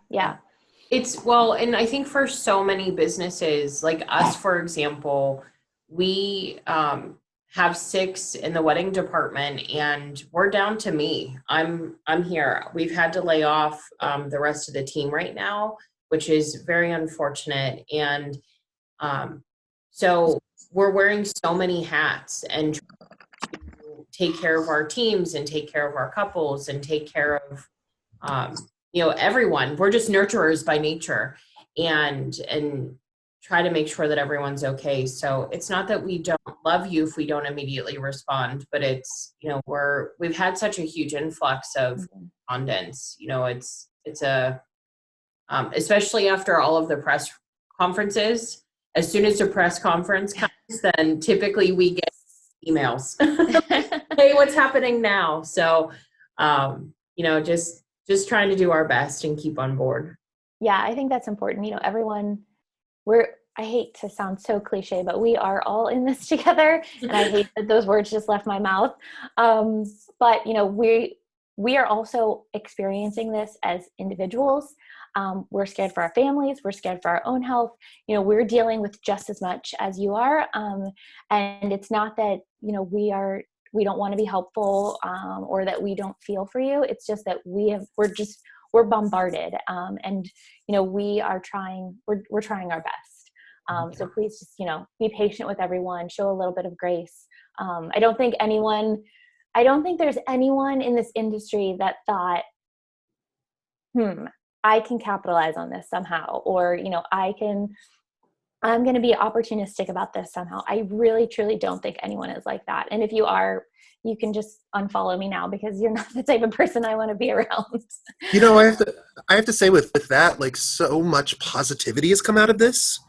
And I think for so many businesses like us, for example, we have 6 in the wedding department, and we're down to me. I'm here. We've had to lay off the rest of the team right now, which is very unfortunate. And so we're wearing so many hats and trying to take care of our teams and take care of our couples and take care of everyone. We're just nurturers by nature, and try to make sure that everyone's okay. So it's not that we don't love you if we don't immediately respond, but it's, we've had such a huge influx of respondents. It's a, especially after all of the press conferences, as soon as the press conference comes, then typically we get emails. Hey, what's happening now? So, just trying to do our best and keep on board. Yeah, I think that's important. Everyone, I hate to sound so cliche, but we are all in this together. And I hate that those words just left my mouth. But, we are also experiencing this as individuals. We're scared for our families. We're scared for our own health. We're dealing with just as much as you are. And it's not that, we don't want to be helpful or that we don't feel for you. It's just that we're bombarded. And, we are trying, we're trying our best. So please just, be patient with everyone, show a little bit of grace. I don't think there's anyone in this industry that thought, I can capitalize on this somehow, or, I'm going to be opportunistic about this somehow. I really, truly don't think anyone is like that. And if you are, you can just unfollow me now, because you're not the type of person I want to be around. I have to say with that, like, so much positivity has come out of this,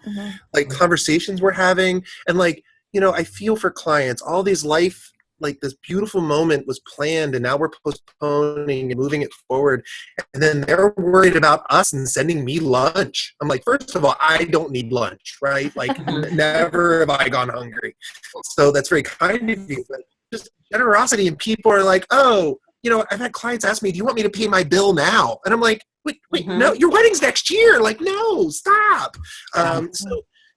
like conversations we're having. And like, I feel for clients, all these this beautiful moment was planned, and now we're postponing and moving it forward. And then they're worried about us and sending me lunch. I'm like, first of all, I don't need lunch, right? Like, never have I gone hungry. So that's very kind of you. But just generosity, and people are like, oh, I've had clients ask me, do you want me to pay my bill now? And I'm like, wait, no, your wedding's next year. Like, no, stop.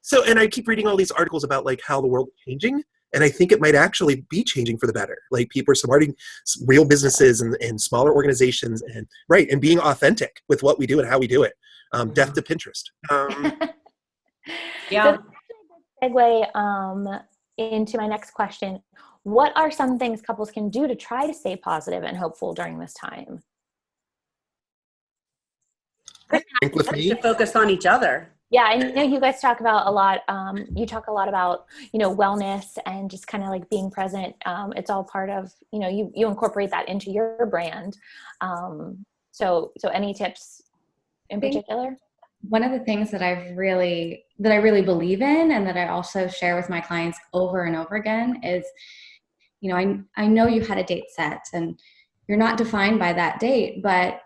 So, and I keep reading all these articles about like how the world is changing. And I think it might actually be changing for the better. Like, people are supporting real businesses and smaller organizations, and being authentic with what we do and how we do it. Death to Pinterest. Yeah. So, segue into my next question. What are some things couples can do to try to stay positive and hopeful during this time? Think with me. To focus on each other. Yeah, I know you guys talk about a lot. You talk a lot about, wellness and just kind of like being present. It's all part of, you incorporate that into your brand. So any tips in particular? One of the things that I really believe in, and that I also share with my clients over and over again, is, I know you had a date set and you're not defined by that date, but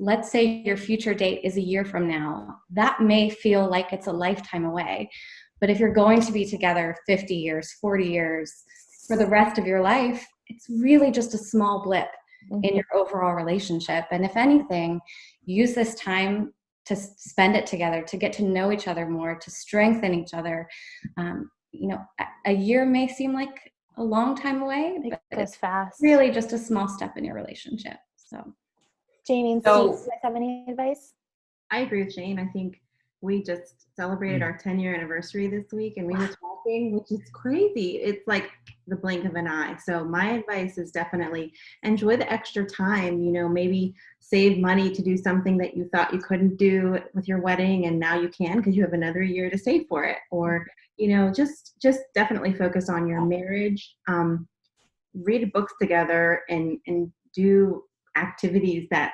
let's say your future date is a year from now. That may feel like it's a lifetime away. But if you're going to be together 50 years, 40 years, for the rest of your life, it's really just a small blip in your overall relationship. And if anything, use this time to spend it together, to get to know each other more, to strengthen each other. a year may seem like a long time away, It but goes it's fast. really just a small step in your relationship. So Jaime and So- Steve, do you guys have any advice? I agree with Shayne. I think we just celebrated our 10-year anniversary this week, and we were talking, which is crazy. It's like the blink of an eye. So my advice is definitely enjoy the extra time. Maybe save money to do something that you thought you couldn't do with your wedding, and now you can because you have another year to save for it. Or just definitely focus on your marriage. Read books together and do activities that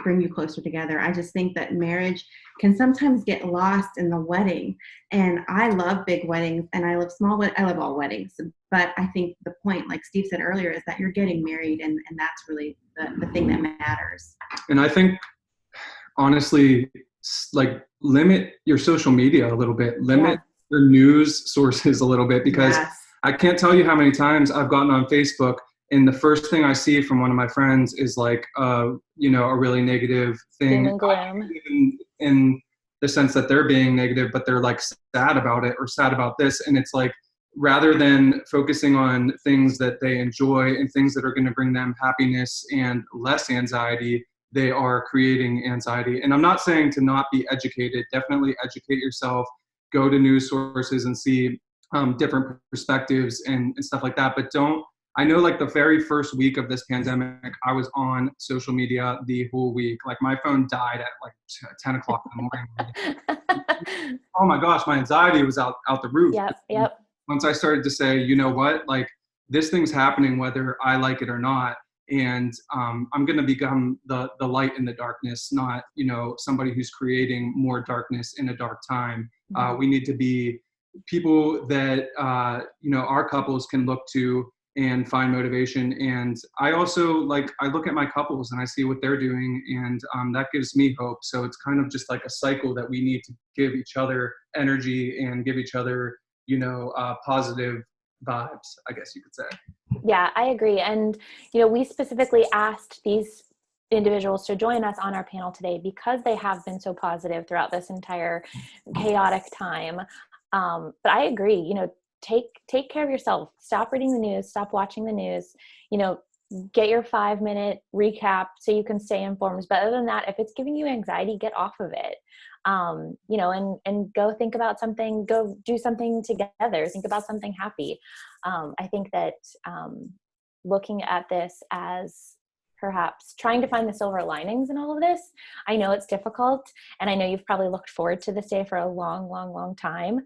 bring you closer together. I just think that marriage can sometimes get lost in the wedding. And I love big weddings and I love I love all weddings. But I think the point, like Steve said earlier, is that you're getting married, and that's really the thing that matters. And I think, honestly, like, limit your social media a little bit, limit your news sources a little bit, because Yes. I can't tell you how many times I've gotten on Facebook and the first thing I see from one of my friends is like, a really negative thing. Doom and gloom. In the sense that they're being negative, but they're like sad about it or sad about this. And it's like, rather than focusing on things that they enjoy and things that are going to bring them happiness and less anxiety, they are creating anxiety. And I'm not saying to not be educated. Definitely educate yourself, go to news sources and see different perspectives and stuff like that. But I know, like, the very first week of this pandemic, I was on social media the whole week. Like, my phone died at like 10 o'clock in the morning. Oh my gosh, my anxiety was out the roof. Yep. Once I started to say, you know what, like, this thing's happening whether I like it or not. And I'm going to become the light in the darkness, not, somebody who's creating more darkness in a dark time. We need to be people that, our couples can look to and find motivation. And I also, I look at my couples and I see what they're doing, and that gives me hope. So it's kind of just like a cycle that we need to give each other energy and give each other, positive vibes, I guess you could say. Yeah, I agree. And, we specifically asked these individuals to join us on our panel today because they have been so positive throughout this entire chaotic time. But I agree, take care of yourself. Stop reading the news, stop watching the news, get your 5-minute recap so you can stay informed. But other than that, if it's giving you anxiety, get off of it. And go think about something, go do something together, think about something happy. I think that looking at this as perhaps trying to find the silver linings in all of this, I know it's difficult, and I know you've probably looked forward to this day for a long, long, long time.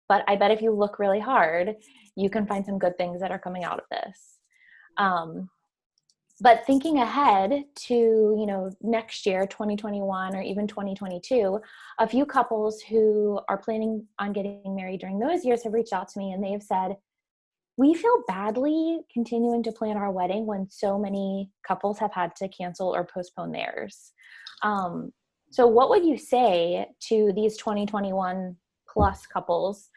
But I bet if you look really hard, you can find some good things that are coming out of this. But thinking ahead to, next year, 2021, or even 2022, a few couples who are planning on getting married during those years have reached out to me, and they have said, we feel badly continuing to plan our wedding when so many couples have had to cancel or postpone theirs. So what would you say to these 2021 plus couples?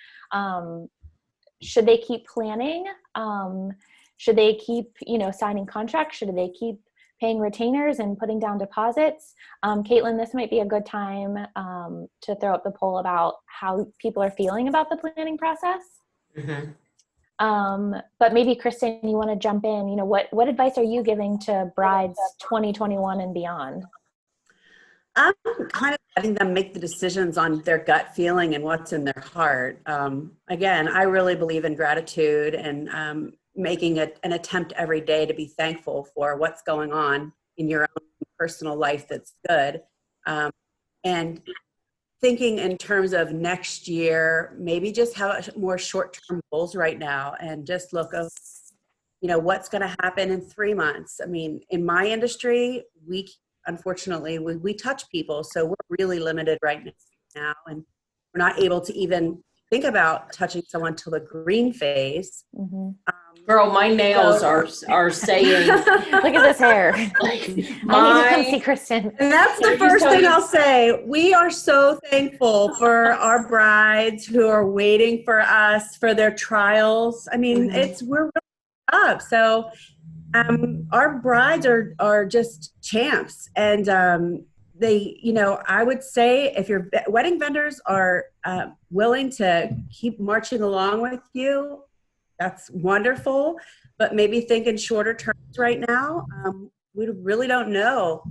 Should they keep planning? Should they keep, signing contracts? Should they keep paying retainers and putting down deposits? Katlyn, this might be a good time to throw up the poll about how people are feeling about the planning process. Mm-hmm. But maybe Kristen, you want to jump in? What advice are you giving to brides 2021 and beyond? I'm kind of letting them make the decisions on their gut feeling and what's in their heart. Again, I really believe in gratitude and making an attempt every day to be thankful for what's going on in your own personal life that's good. And thinking in terms of next year, maybe just have more short-term goals right now and just look of, what's going to happen in 3 months. I mean, in my industry, unfortunately, we touch people, so we're really limited right now, and we're not able to even think about touching someone till the green phase. Mm-hmm. Girl, my nails are saying. Look at this hair. I need to come see Kristen. And that's the first thing I'll say. We are so thankful for our brides who are waiting for us for their trials. I mean, we're really up. So our brides are just champs, and I would say if your wedding vendors are willing to keep marching along with you, that's wonderful. But maybe think in shorter terms right now. We really don't know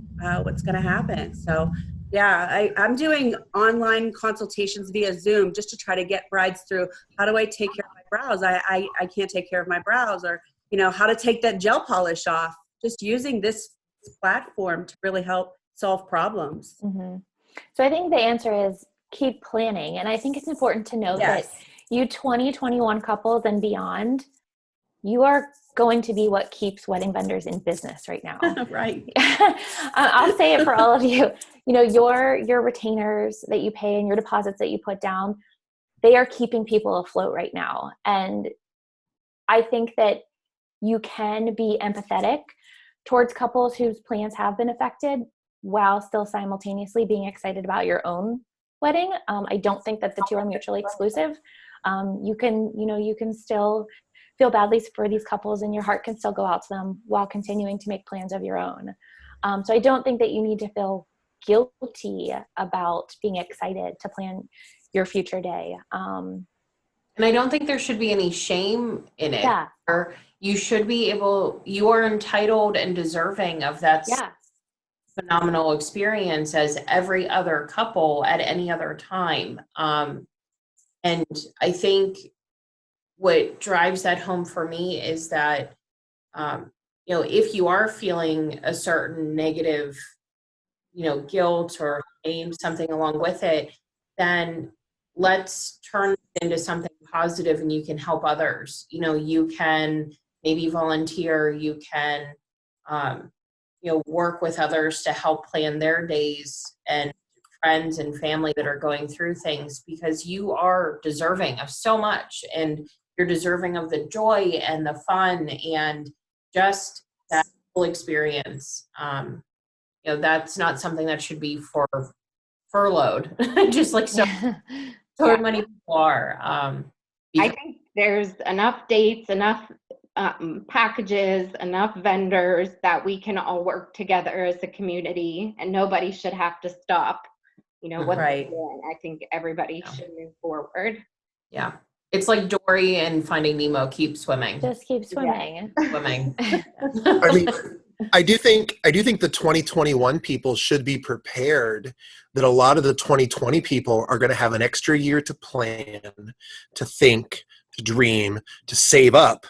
what's going to happen. So, yeah, I'm doing online consultations via Zoom just to try to get brides through. How do I take care of my brows? I can't take care of my brows, or how to take that gel polish off. Just using this platform to really help solve problems. Mm-hmm. So I think the answer is keep planning. And I think it's important to note that you 2021 couples and beyond, you are going to be what keeps wedding vendors in business right now. Right. I'll say it for all of you. Your retainers that you pay and your deposits that you put down, they are keeping people afloat right now. And I think that you can be empathetic towards couples whose plans have been affected while still simultaneously being excited about your own wedding. I don't think that the two are mutually exclusive. You can still feel badly for these couples, and your heart can still go out to them while continuing to make plans of your own. So I don't think that you need to feel guilty about being excited to plan your future day. And I don't think there should be any shame in it. Yeah. Or you should be you are entitled and deserving of that phenomenal experience as every other couple at any other time. And I think what drives that home for me is that, if you are feeling a certain negative, guilt or shame, something along with it, then let's turn it into something positive, and you can help others. You can maybe volunteer, you can, work with others to help plan their days, and friends and family that are going through things, because you are deserving of so much, and you're deserving of the joy and the fun and just that whole experience. That's not something that should be furloughed, just like so many people are. I think there's enough dates, enough packages, enough vendors that we can all work together as a community, and nobody should have to stop, what they're doing. I think everybody should move forward. Yeah. It's like Dory and Finding Nemo, keep swimming. Just keep swimming. Yeah. Swimming. I mean, I do think the 2021 people should be prepared that a lot of the 2020 people are going to have an extra year to plan, to think, to dream, to save up.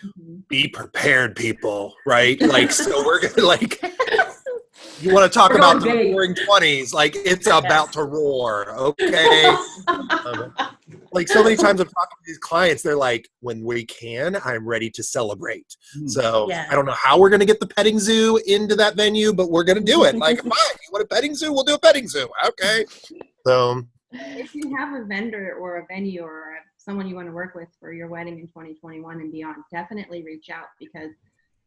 Mm-hmm. Be prepared, people, right? So we're going to you want to talk about the roaring 20s, it's about to roar, okay? So many times I'm talking to these clients, they're like, when we can, I'm ready to celebrate. So I don't know how we're going to get the petting zoo into that venue, but we're going to do it. Fine, you want a petting zoo? We'll do a petting zoo. Okay. So if you have a vendor or a venue or someone you want to work with for your wedding in 2021 and beyond, definitely reach out, because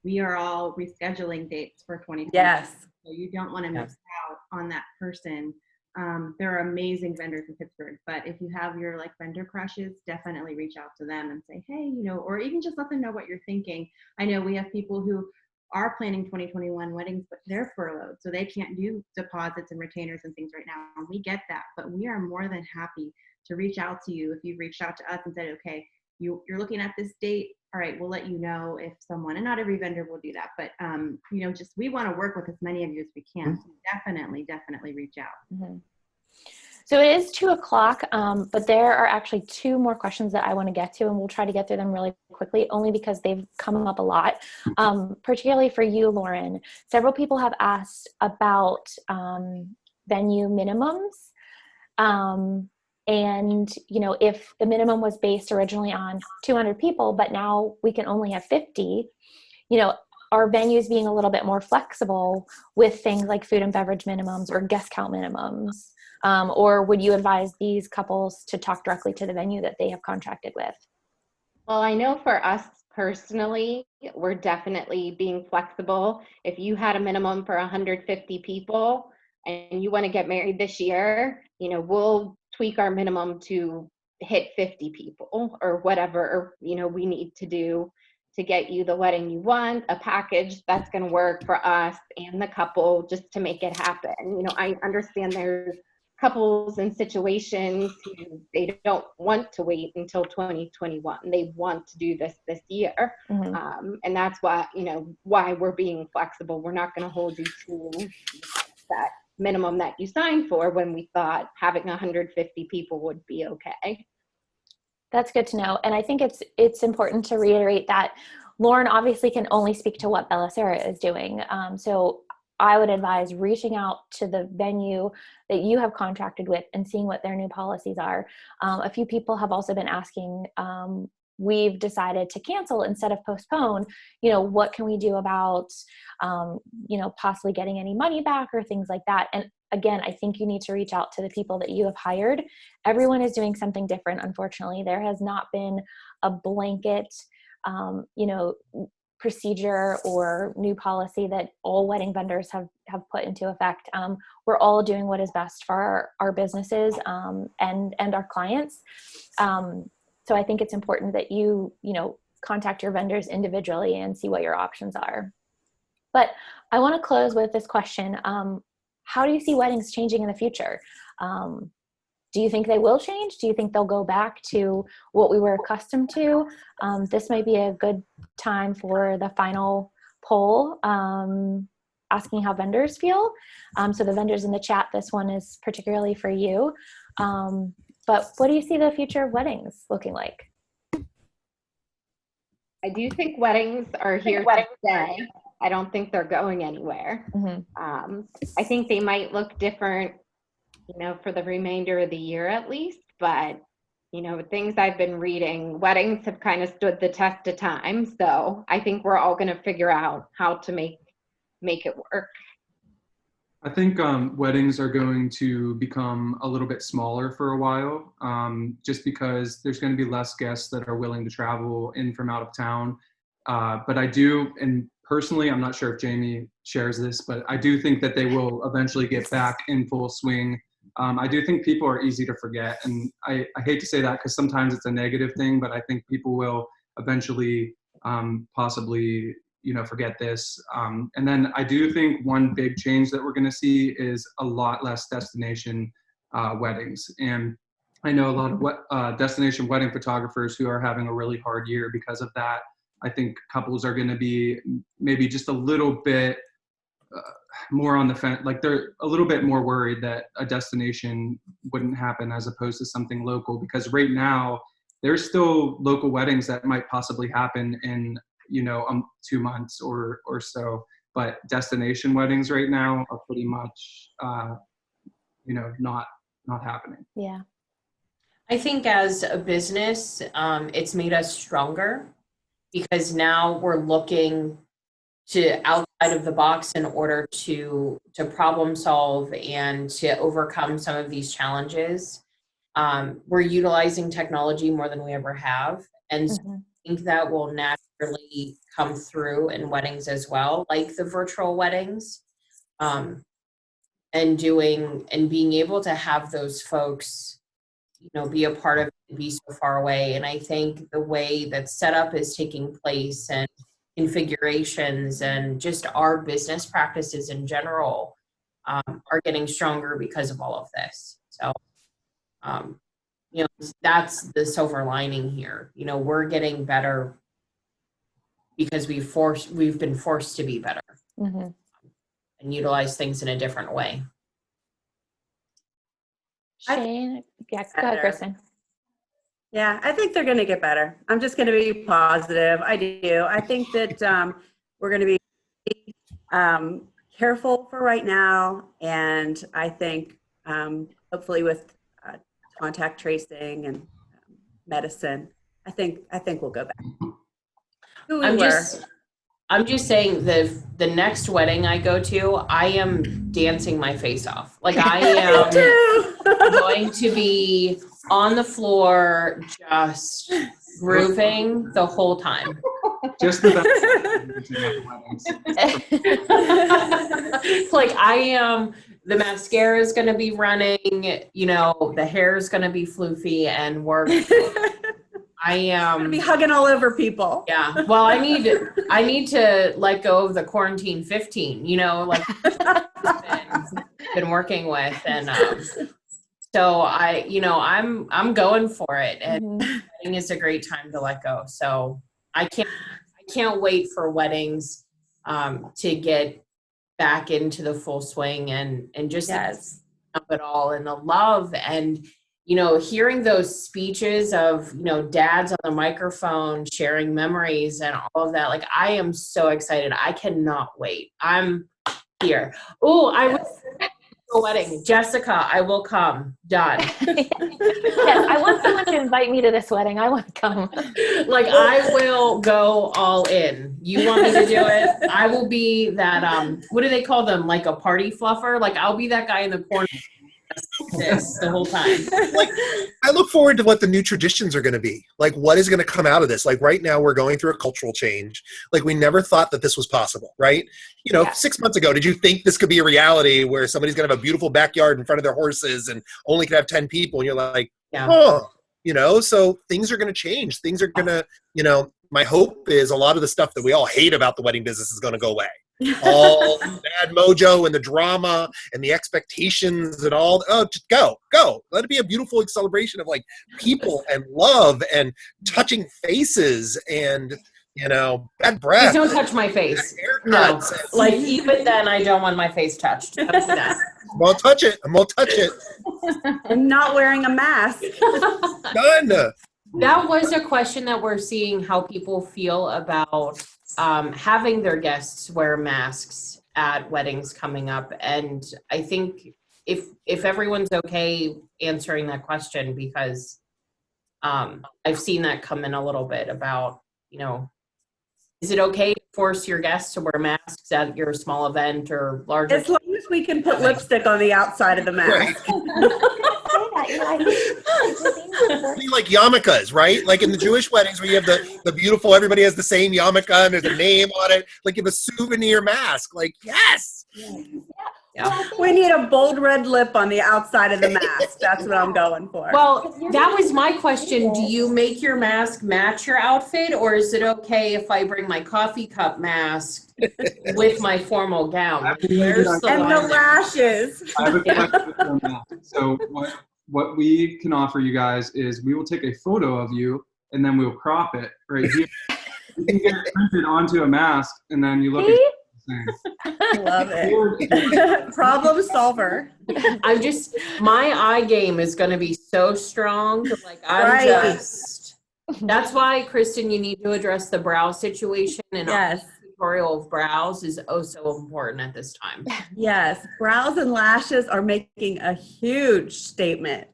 we are all rescheduling dates for 2020. Yes. So you don't want to miss out on that person. There are amazing vendors in Pittsburgh, but if you have your vendor crushes, definitely reach out to them and say, hey, or even just let them know what you're thinking. I know we have people who are planning 2021 weddings, but they're furloughed, so they can't do deposits and retainers and things right now. And we get that, but we are more than happy to reach out to you if you've reached out to us and said, okay, you're looking at this date. All right, we'll let you know if someone, and not every vendor will do that, but just we want to work with as many of you as we can. So definitely reach out. Mm-hmm. So it is 2:00, but there are actually 2 more questions that I want to get to, and we'll try to get through them really quickly, only because they've come up a lot, particularly for you, Lauren. Several people have asked about venue minimums. And, if the minimum was based originally on 200 people, but now we can only have 50, are venues being a little bit more flexible with things like food and beverage minimums or guest count minimums? Or would you advise these couples to talk directly to the venue that they have contracted with? Well, I know for us personally, we're definitely being flexible. If you had a minimum for 150 people and you want to get married this year, we'll tweak our minimum to hit 50 people or whatever, we need to do to get you the wedding you want, a package that's going to work for us and the couple, just to make it happen. You know, I understand there's couples and situations who they don't want to wait until 2021. They want to do this year. And that's why, you know, why we're being flexible. We're not going to hold you to that minimum that you signed for when we thought having 150 people would be okay. That's good to know. And I think it's important to reiterate that Lauren obviously can only speak to what Bella Sera is doing. So I would advise reaching out to the venue that you have contracted with and seeing what their new policies are. A few people have also been asking, we've decided to cancel instead of postpone, you know, what can we do about, you know, possibly getting any money back or things like that. And again, I think you need to reach out to the people that you have hired. Everyone is doing something different. Unfortunately, there has not been a blanket, you know, procedure or new policy that all wedding vendors have put into effect. We're all doing what is best for our businesses and our clients. So I think it's important that you know, contact your vendors individually and see what your options are. But I want to close with this question. How do you see weddings changing in the future? Do you think they will change? Do you think they'll go back to what we were accustomed to? This might be a good time for the final poll, asking how vendors feel. So the vendors in the chat, this one is particularly for you. But what do you see the future of weddings looking like? I do think weddings are here to stay. I don't think they're going anywhere. I think they might look different, you know, for the remainder of the year at least, but, you know, things I've been reading, weddings have kind of stood the test of time. So I think we're all going to figure out how to make it work. I think weddings are going to become a little bit smaller for a while, just because there's going to be less guests that are willing to travel in from out of town. But I do, and personally, I'm not sure if Jaime shares this, but I do think that they will eventually get back in full swing. I do think people are easy to forget, and I hate to say that because sometimes it's a negative thing, but I think people will eventually possibly, you know, forget this. And then I do think one big change that we're going to see is a lot less destination weddings. And I know a lot of destination wedding photographers who are having a really hard year because of that. I think couples are going to be maybe just a little bit more on the fence, like they're a little bit more worried that a destination wouldn't happen as opposed to something local, because right now there's still local weddings that might possibly happen in, you know, 2 months or so, but destination weddings right now are pretty much, you know, not happening. Yeah. I think as a business, it's made us stronger because now we're looking to outside of the box in order to problem solve and to overcome some of these challenges. We're utilizing technology more than we ever have. And so I think that will naturally come through in weddings as well, like the virtual weddings, and being able to have those folks, you know, be a part of it, be so far away. And I think the way that setup is taking place and configurations and just our business practices in general are getting stronger because of all of this. So, you know, that's the silver lining here. You know, we're getting better because we've been forced to be better and utilize things in a different way. Shayne, yeah, go ahead, Kristen. Yeah, I think they're going to get better. I'm just going to be positive. I do. I think that we're going to be careful for right now, and I think hopefully with contact tracing and medicine, I think we'll go back. I'm just saying the next wedding I go to, I am dancing my face off. Like I am going to be on the floor, just grooving the whole time. Just the best. Like I am, the mascara is going to be running, you know, the hair is going to be floofy, and Gonna be hugging all over people. Yeah. Well, I need to let go of the quarantine 15, like been working with. And so I'm going for it. And I think it's a great time to let go. So I can't wait for weddings to get back into the full swing and just up it all and the love and hearing those speeches of dads on the microphone sharing memories and all of that. Like, I am so excited. I cannot wait. I'm here. Oh, I was at a wedding. Jessica, I will come. Done. Yes, I want someone to invite me to this wedding. I want to come. Like, I will go all in. You want me to do it? I will be that, what do they call them? Like a party fluffer? Like, I'll be that guy in the corner the whole time. Like, I look forward to what the new traditions are going to be. Like, what is going to come out of this? Like, right now we're going through a cultural change. Like, we never thought that this was possible, right? 6 months ago, did you think this could be a reality where somebody's going to have a beautiful backyard in front of their horses and only could have 10 people? And you're like, so things are going to change. Things are going to, my hope is a lot of the stuff that we all hate about the wedding business is going to go away. All the bad mojo and the drama and the expectations and all. Oh, just go. Let it be a beautiful celebration of like people and love and touching faces and bad breath. Please don't touch my face. No, like even then, I don't want my face touched. Don't do that. I'm gonna touch it. I'm not wearing a mask. Done. That was a question that we're seeing how people feel about having their guests wear masks at weddings coming up. And I think if everyone's okay answering that question, because I've seen that come in a little bit about, is it okay to force your guests to wear masks at your small event or larger? As long as we can put lipstick on the outside of the mask. Be like yarmulkes, right? Like in the Jewish weddings where you have the beautiful, everybody has the same yarmulke and there's a name on it. Like you have a souvenir mask. Like, yes. Yeah. We need a bold red lip on the outside of the mask. That's what I'm going for. Well, that was my question. Do you make your mask match your outfit, or is it okay if I bring my coffee cup mask with my formal gown? Where's the and line the lashes. I have a question on that. So what we can offer you guys is we will take a photo of you and then we'll crop it right here. You can get it printed onto a mask and then you look at it. Love it. Problem solver. My eye game is going to be so strong. Like that's why, Kristen, you need to address the brow situation. And tutorial of brows is so important at this time. Yes. Brows and lashes are making a huge statement.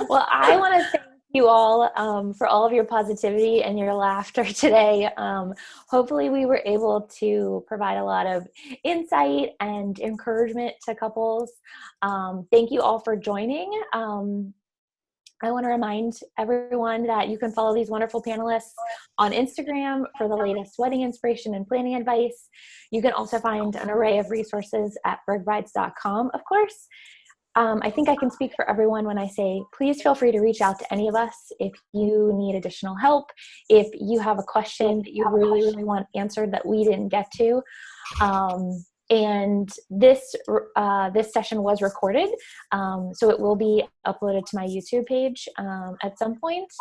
Well, I want to thank you all for all of your positivity and your laughter today. Hopefully we were able to provide a lot of insight and encouragement to couples. Thank you all for joining. I want to remind everyone that you can follow these wonderful panelists on Instagram for the latest wedding inspiration and planning advice. You can also find an array of resources at burghbrides.com, of course. I think I can speak for everyone when I say, please feel free to reach out to any of us if you need additional help, if you have a question that you really, really want answered that we didn't get to. And this session was recorded, so it will be uploaded to my YouTube page at some point.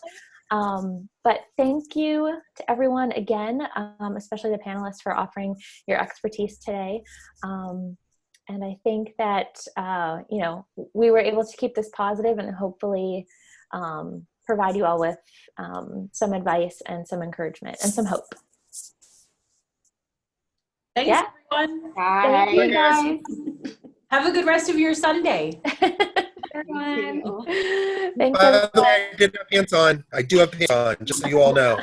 But thank you to everyone again, especially the panelists, for offering your expertise today. And I think that, we were able to keep this positive and hopefully provide you all with some advice and some encouragement and some hope. Thanks, everyone. Bye. Thank you, guys. Have a good rest of your Sunday. Everyone. Thanks. By the way, I did have pants on. I do have pants on, just so you all know.